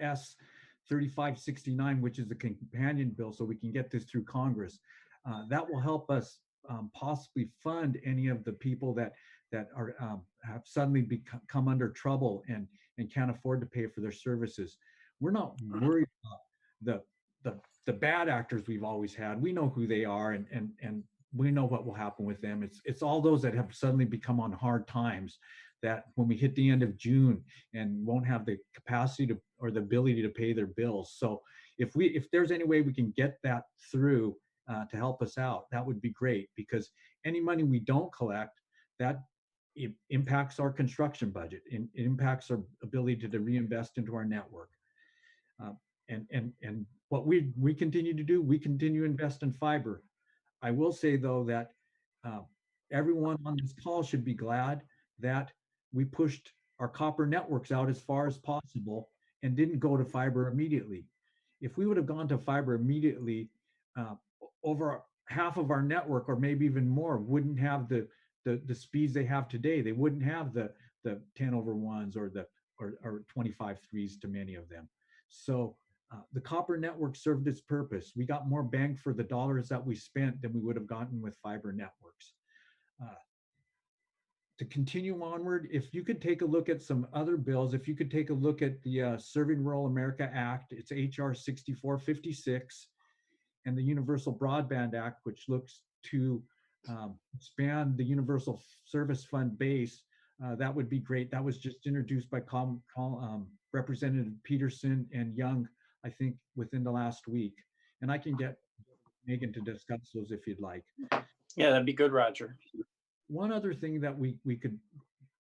S3569, which is the companion bill, so we can get this through Congress. That will help us possibly fund any of the people that are have suddenly come under trouble and can't afford to pay for their services. We're not worried about the bad actors we've always had. We know who they are, and we know what will happen with them. It's all those that have suddenly become on hard times, that when we hit the end of June and won't have the capacity to or the ability to pay their bills. So if there's any way we can get that through to help us out, that would be great, because any money we don't collect, that it impacts our construction budget. It impacts our ability to reinvest into our network. And what we continue to do, we continue to invest in fiber. I will say though that everyone on this call should be glad that we pushed our copper networks out as far as possible and didn't go to fiber immediately. If we would have gone to fiber immediately, over half of our network, or maybe even more, wouldn't have the speeds they have today. They wouldn't have the 10/1s or 25/3s to many of them. So the copper network served its purpose. We got more bang for the dollars that we spent than we would have gotten with fiber networks. To continue onward, if you could take a look at some other bills, if you could take a look at the Serving Rural America Act, it's HR 6456, and the Universal Broadband Act, which looks to expand the Universal Service Fund base, that would be great. That was just introduced by Representative Peterson and Young, I think, within the last week. And I can get Megan to discuss those if you'd like. Yeah, that'd be good, Roger. One other thing that we could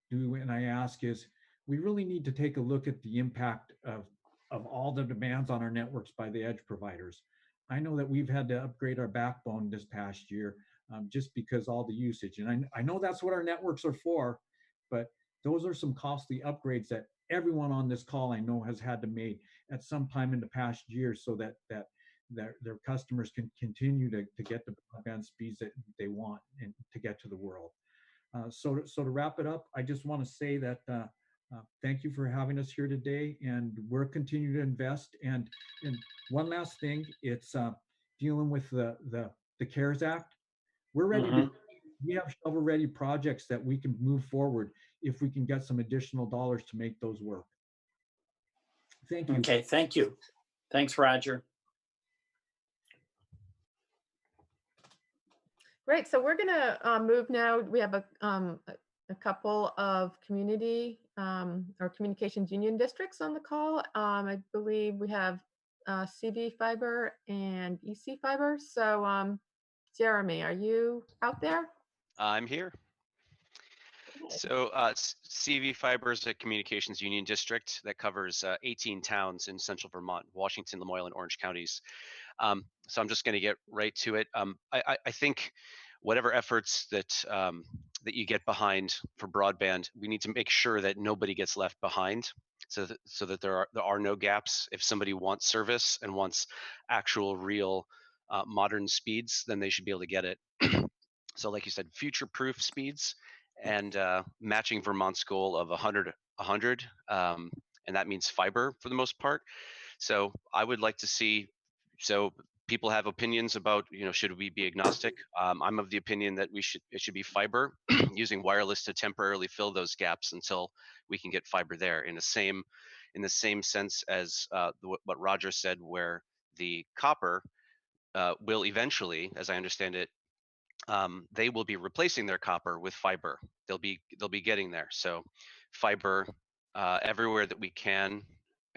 do, and I ask, is we really need to take a look at the impact of all the demands on our networks by the edge providers. I know that we've had to upgrade our backbone this past year just because all the usage. And I know that's what our networks are for, but those are some costly upgrades that everyone on this call I know has had to make at some time in the past year, so that their customers can continue to get the broadband speeds that they want and to get to the world. So to wrap it up, I just want to say that thank you for having us here today, and we're continuing to invest. And one last thing, it's dealing with the CARES Act. We're ready to. We have shovel-ready projects that we can move forward if we can get some additional dollars to make those work. Thank you. Okay, thank you. Thanks, Roger. Great. So we're going to move now. We have a couple of community or communications union districts on the call. I believe we have CV Fiber and EC Fiber. So Jeremy, are you out there? I'm here. So CV Fiber is a communications union district that covers 18 towns in central Vermont, Washington, Lamoille, and Orange counties. So I'm just going to get right to it. I think whatever efforts that that you get behind for broadband, we need to make sure that nobody gets left behind, so that there are no gaps. If somebody wants service and wants actual, real, modern speeds, then they should be able to get it. So, like you said, future-proof speeds and matching Vermont's goal of 100, and that means fiber for the most part. So I would like to see. So people have opinions about, should we be agnostic? I'm of the opinion that it should be fiber, using wireless to temporarily fill those gaps until we can get fiber there. In the same sense as what Roger said, where the copper will eventually, as I understand it, they will be replacing their copper with fiber. They'll be getting there. So fiber everywhere that we can,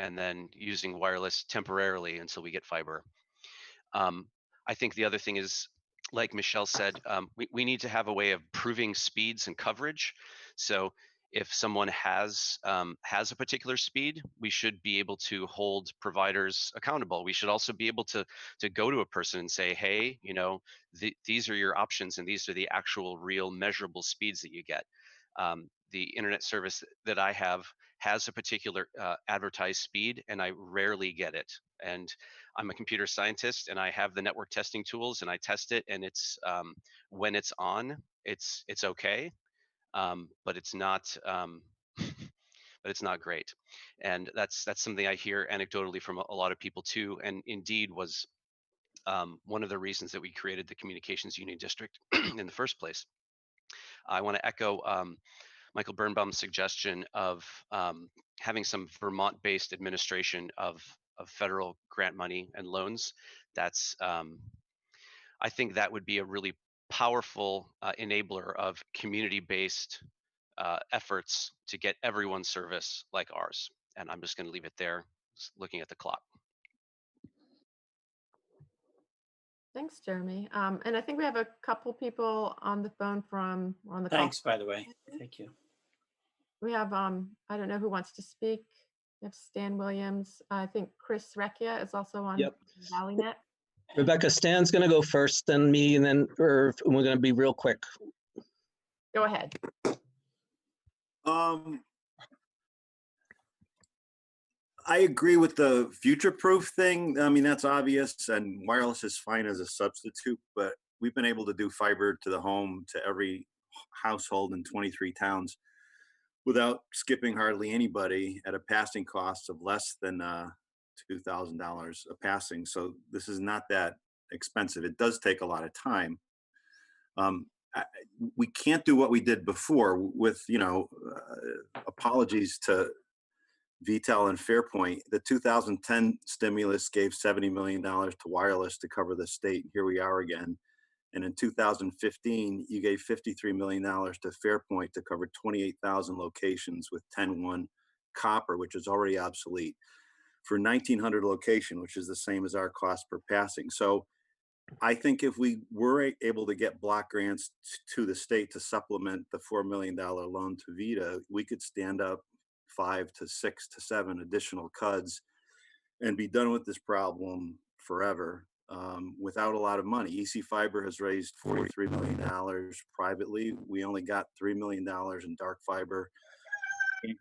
and then using wireless temporarily until we get fiber. I think the other thing is, like Michelle said, we need to have a way of proving speeds and coverage. So if someone has a particular speed, we should be able to hold providers accountable. We should also be able to go to a person and say, hey, these are your options, and these are the actual, real, measurable speeds that you get. The internet service that I have has a particular advertised speed, and I rarely get it. And I'm a computer scientist, and I have the network testing tools, and I test it, and it's when it's on, it's okay, but it's not but it's not great. And that's something I hear anecdotally from a lot of people too, and indeed was one of the reasons that we created the communications union district in the first place. I want to echo Michael Birnbaum's suggestion of having some Vermont-based administration of federal grant money and loans. That's I think that would be a really powerful enabler of community-based efforts to get everyone service like ours. And I'm just going to leave it there, looking at the clock. Thanks, Jeremy. And I think we have a couple people on the phone on the call. Thanks, by the way. Thank you. We have, I don't know who wants to speak. We have Stan Williams. I think Chris Recchia is also on ValleyNet. Rebecca, Stan's going to go first, then me, and then we're going to be real quick. Go ahead. I agree with the future-proof thing. I mean, that's obvious, and wireless is fine as a substitute, but we've been able to do fiber to the home to every household in 23 towns without skipping hardly anybody at a passing cost of less than $2,000 a passing. So this is not that expensive. It does take a lot of time. We can't do what we did before with, apologies to VTEL and Fairpoint. The 2010 stimulus gave $70 million to wireless to cover the state. Here we are again. And in 2015, you gave $53 million to Fairpoint to cover 28,000 locations with 10.1 copper, which is already obsolete, for 1,900 location, which is the same as our cost per passing. So I think if we were able to get block grants to the state to supplement the $4 million loan to VITA, we could stand up 5 to 6 to 7 additional CUDs and be done with this problem forever without a lot of money. EC Fiber has raised $43 million privately. We only got $3 million in dark fiber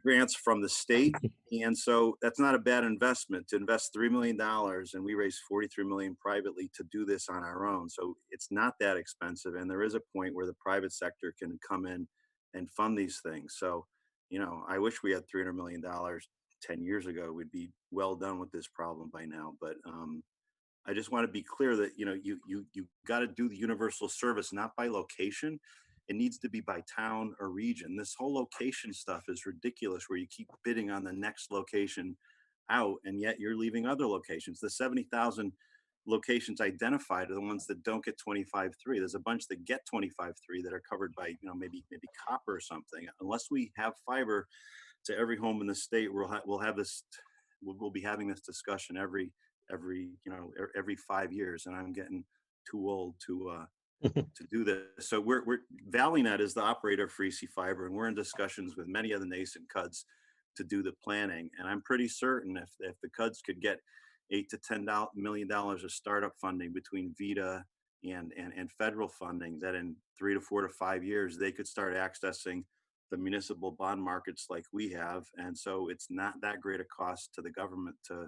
grants from the state. And so that's not a bad investment to invest $3 million, and we raised $43 million privately to do this on our own. So it's not that expensive. And there is a point where the private sector can come in and fund these things. So, you know, I wish we had $300 million 10 years ago. We'd be well done with this problem by now. But I just want to be clear that, you know, you got to do the universal service, not by location. It needs to be by town or region. This whole location stuff is ridiculous, where you keep bidding on the next location out, and yet you're leaving other locations. The 70,000 locations identified are the ones that don't get 25.3. There's a bunch that get 25.3 that are covered by, you know, maybe copper or something. Unless we have fiber to every home in the state, we'll be having this discussion every 5 years, and I'm getting too old to do this. So we're ValleyNet is the operator for EC Fiber, and we're in discussions with many of the nascent CUDs to do the planning. And I'm pretty certain if the CUDs could get $8 to $10 million of startup funding between VITA and federal funding, that in 3 to 4 to 5 years they could start accessing the municipal bond markets like we have. And so it's not that great a cost to the government to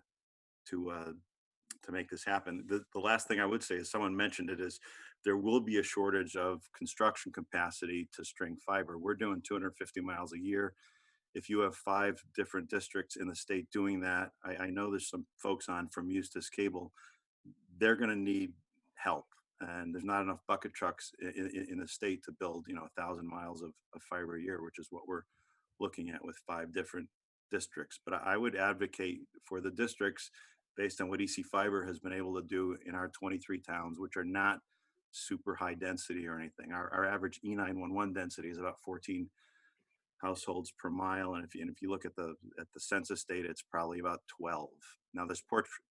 make this happen. The last thing I would say is, someone mentioned it, is there will be a shortage of construction capacity to string fiber. We're doing 250 miles a year. If you have 5 different districts in the state doing that, I know there's some folks on from Cable. They're going to need help, and there's not enough bucket trucks in the state to build, 1,000 miles of fiber a year, which is what we're looking at with 5 different districts. But I would advocate for the districts, based on what EC Fiber has been able to do in our 23 towns, which are not super high density or anything. Our average E911 density is about 14 households per mile, and if you look at the census data, it's probably about 12. Now, there's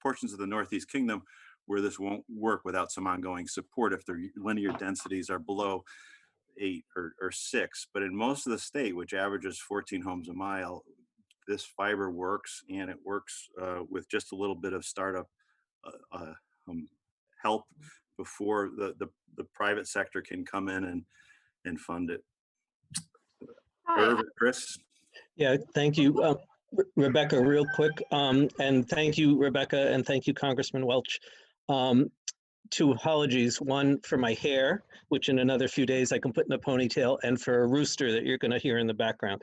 portions of the Northeast Kingdom where this won't work without some ongoing support if their linear densities are below 8 or 6. But in most of the state, which averages 14 homes a mile, this fiber works, and it works with just a little bit of startup help before the private sector can come in and fund it. Irv, Chris? Yeah, thank you. Rebecca, real quick, and thank you, Rebecca, and thank you, Congressman Welch. 2 apologies, one for my hair, which in another few days I can put in a ponytail, and for a rooster that you're gonna hear in the background.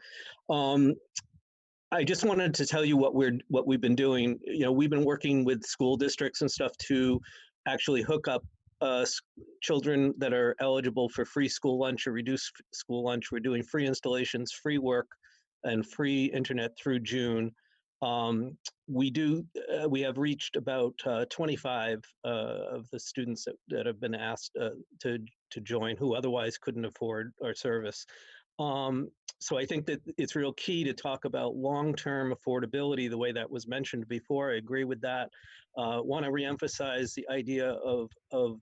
I just wanted to tell you what we've been doing. We've been working with school districts and stuff to actually hook up children that are eligible for free school lunch or reduced school lunch. We're doing free installations, free work, and free internet through June. We have reached about 25 of the students that have been asked to join, who otherwise couldn't afford our service. So I think that it's real key to talk about long-term affordability, the way that was mentioned before. I agree with that. Want to reemphasize the idea of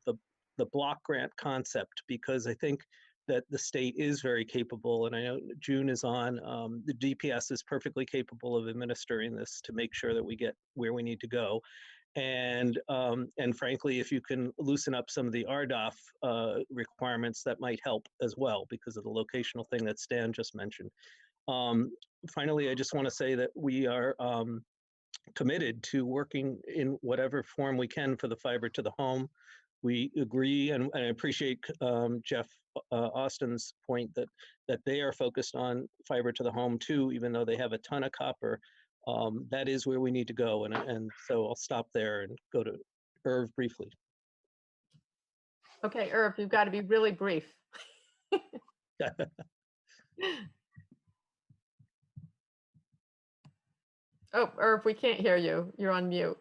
the block grant concept, because I think that the state is very capable, and I know June is on. The DPS is perfectly capable of administering this to make sure that we get where we need to go. And frankly, if you can loosen up some of the RDOF requirements, that might help as well, because of the locational thing that Stan just mentioned. Finally, I just want to say that we are committed to working in whatever form we can for the fiber to the home. We agree, and I appreciate Jeff Austin's point that they are focused on fiber to the home too, even though they have a ton of copper. That is where we need to go, and so I'll stop there and go to Irv briefly. Okay, Irv, you've got to be really brief. Oh, Irv, we can't hear you. You're on mute.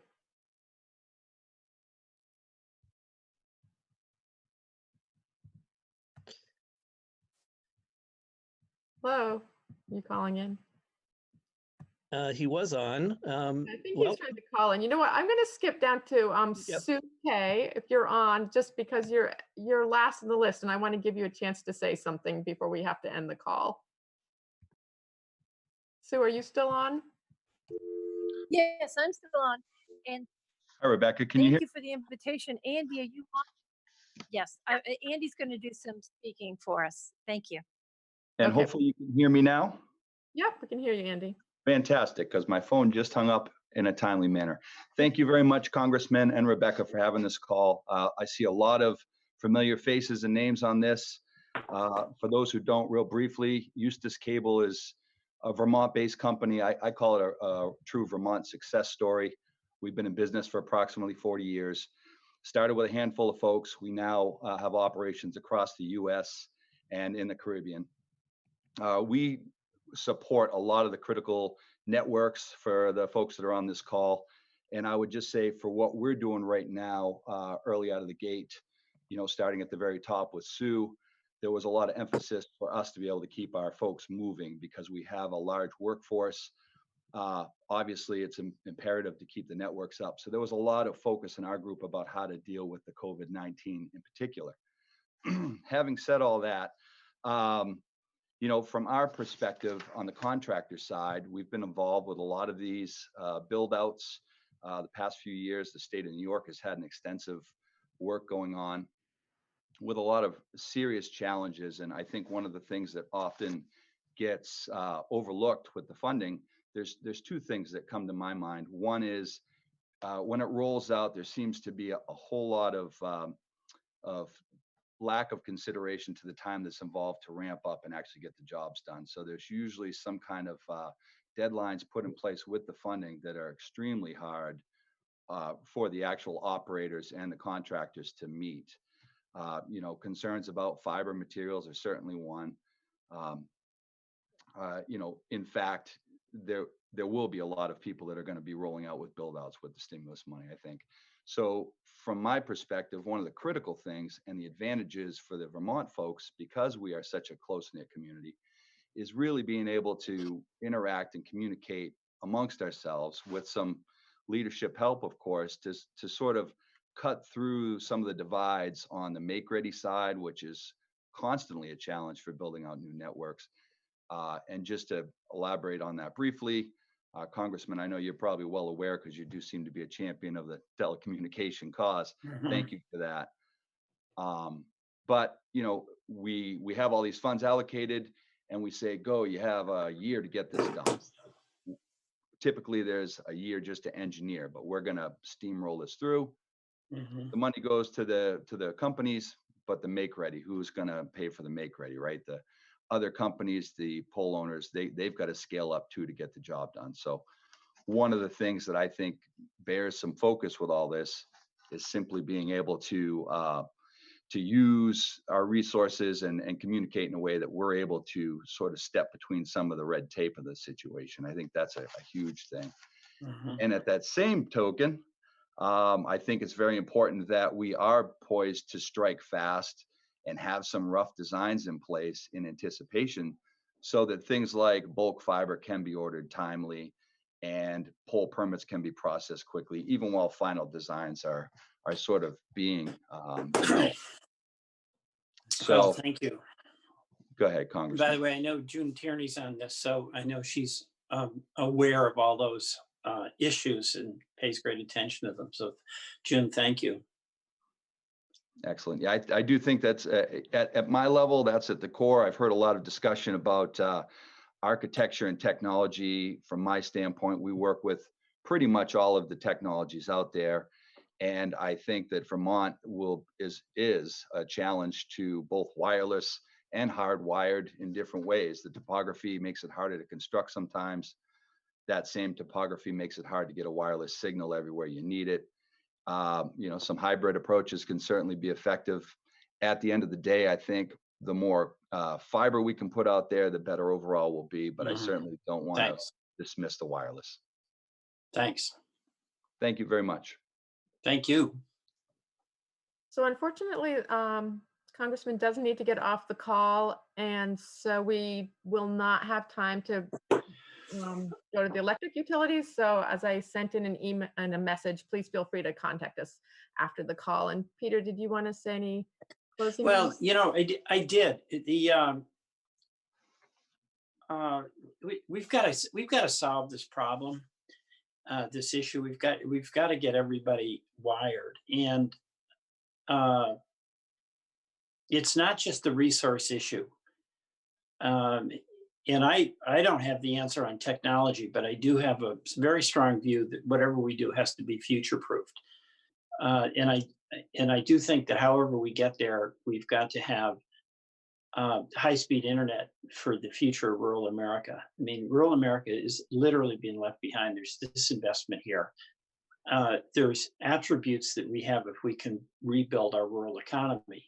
Hello, you calling in? He was on. I think he's trying to call in. You know what? I'm going to skip down to Sue K, if you're on, just because you're last in the list, and I want to give you a chance to say something before we have to end the call. Sue, are you still on? Yes, I'm still on. And hi, Rebecca. Can you hear? Thank you for the invitation. Andy, are you on? Yes, Andy's going to do some speaking for us. Thank you. And Okay. hopefully you can hear me now. Yep, we can hear you, Andy. Fantastic, because my phone just hung up in a timely manner. Thank you very much, Congressman and Rebecca, for having this call. I see a lot of familiar faces and names on this. For those who don't, real briefly, Eustace Cable is a Vermont-based company. I call it a true Vermont success story. We've been in business for approximately 40 years. Started with a handful of folks. We now have operations across the US and in the Caribbean. We support a lot of the critical networks for the folks that are on this call. And I would just say for what we're doing right now, early out of the gate, starting at the very top with Sue, there was a lot of emphasis for us to be able to keep our folks moving because we have a large workforce. Obviously, it's imperative to keep the networks up. So there was a lot of focus in our group about how to deal with the COVID-19 in particular. Having said all that, from our perspective on the contractor side, we've been involved with a lot of these build outs. The past few years, the state of New York has had an extensive work going on with a lot of serious challenges. And I think one of the things that often gets overlooked with the funding, there's two things that come to my mind. One is when it rolls out, there seems to be a whole lot of lack of consideration to the time that's involved to ramp up and actually get the jobs done. So there's usually some kind of deadlines put in place with the funding that are extremely hard for the actual operators and the contractors to meet. Concerns about fiber materials are certainly one. In fact, there will be a lot of people that are going to be rolling out with build outs with the stimulus money, I think. So from my perspective, one of the critical things and the advantages for the Vermont folks, because we are such a close-knit community, is really being able to interact and communicate amongst ourselves with some leadership help, of course, to sort of cut through some of the divides on the make-ready side, which is constantly a challenge for building out new networks. And just to elaborate on that briefly, Congressman, I know you're probably well aware because you do seem to be a champion of the telecommunication cause. Mhm. Thank you for that. But we have all these funds allocated, and we say, go. You have a year to get this done. Typically, there's a year just to engineer, but we're going to steamroll this through. Mhm. The money goes to the companies, but the make ready, who's going to pay for the make ready, right? The other companies, the pole owners, they've got to scale up too to get the job done. So one of the things that I think bears some focus with all this is simply being able to use our resources and communicate in a way that we're able to sort of step between some of the red tape of the situation. I think that's a huge thing. Mhm. And at that same token, I think it's very important that we are poised to strike fast and have some rough designs in place in anticipation so that things like bulk fiber can be ordered timely and pole permits can be processed quickly, even while final designs are sort of being developed. Well, So thank you. go ahead, Congressman. By the way, I know June Tierney's on this, so I know she's aware of all those issues and pays great attention to them. So, June, thank you. Excellent. Yeah, I do think that's at my level, that's at the core. I've heard a lot of discussion about architecture and technology. From my standpoint, we work with pretty much all of the technologies out there. And I think that Vermont is a challenge to both wireless and hardwired in different ways. The topography makes it harder to construct sometimes. That same topography makes it hard to get a wireless signal everywhere you need it. Some hybrid approaches can certainly be effective. At the end of the day, I think the more fiber we can put out there, the better overall will be. But I certainly don't want to dismiss the wireless. Thanks. Thank you very much. Thank you. So unfortunately, Congressman does need to get off the call, and so we will not have time to go to the electric utilities. So as I sent in an email and a message, please feel free to contact us after the call. And Peter, did you want to say any closing Well, remarks? I did. We've got to solve this problem, this issue. We've got to get everybody wired, and it's not just the resource issue. And I don't have the answer on technology, but I do have a very strong view that whatever we do has to be future-proofed. And I do think that however we get there, we've got to have high-speed internet for the future of rural America. I mean, rural America is literally being left behind. There's disinvestment here. There's attributes that we have if we can rebuild our rural economy.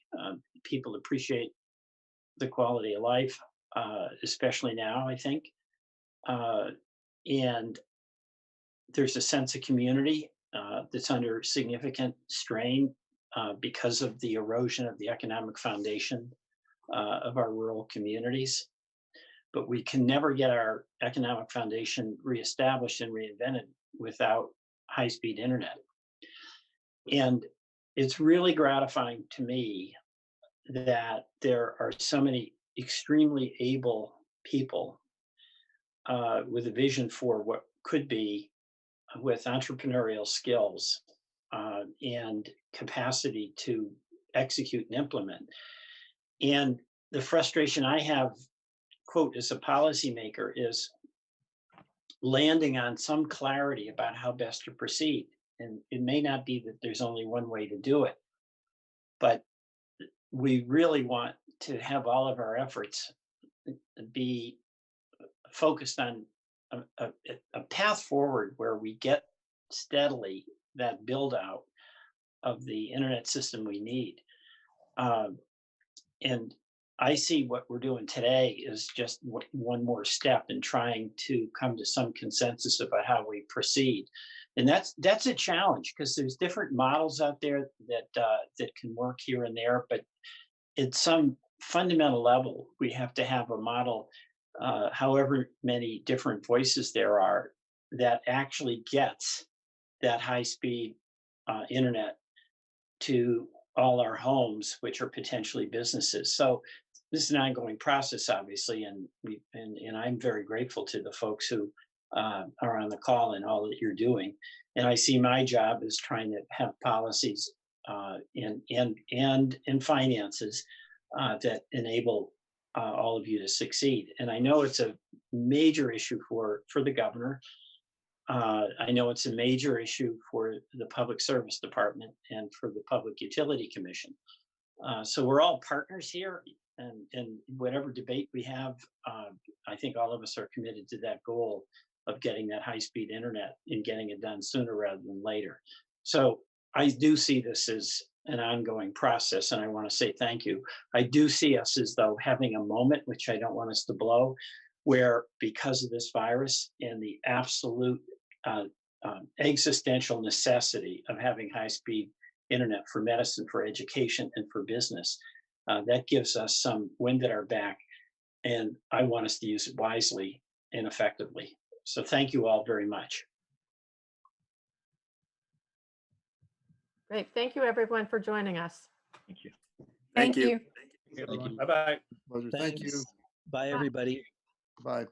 People appreciate the quality of life, especially now, I think. And there's a sense of community that's under significant strain because of the erosion of the economic foundation of our rural communities. But we can never get our economic foundation reestablished and reinvented without high-speed internet. And it's really gratifying to me that there are so many extremely able people with a vision for what could be, with entrepreneurial skills and capacity to execute and implement. And the frustration I have, quote, as a policymaker, is landing on some clarity about how best to proceed. And it may not be that there's only one way to do it, but we really want to have all of our efforts be focused on a path forward where we get steadily that build out of the internet system we need. And I see what we're doing today is just one more step in trying to come to some consensus about how we proceed. And that's a challenge because there's different models out there that can work here and there, but at some fundamental level, we have to have a model, however many different voices there are, that actually gets that high-speed internet to all our homes, which are potentially businesses. So this is an ongoing process, obviously, and I'm very grateful to the folks who are on the call and all that you're doing. And I see my job as trying to have policies and finances that enable all of you to succeed. And I know it's a major issue for the governor. I know it's a major issue for the Public Service Department and for the Public Utility Commission. So we're all partners here, and whatever debate we have, I think all of us are committed to that goal of getting that high-speed internet and getting it done sooner rather than later. So I do see this as an ongoing process, and I want to say thank you. I do see us as though having a moment, which I don't want us to blow, where because of this virus and the absolute existential necessity of having high-speed internet for medicine, for education, and for business, that gives us some wind at our back, and I want us to use it wisely and effectively. So thank you all very much. Great. Thank you, everyone, for joining us. Thank you. Thank you. Bye-bye. Pleasure. Thank you. Bye, everybody. Bye.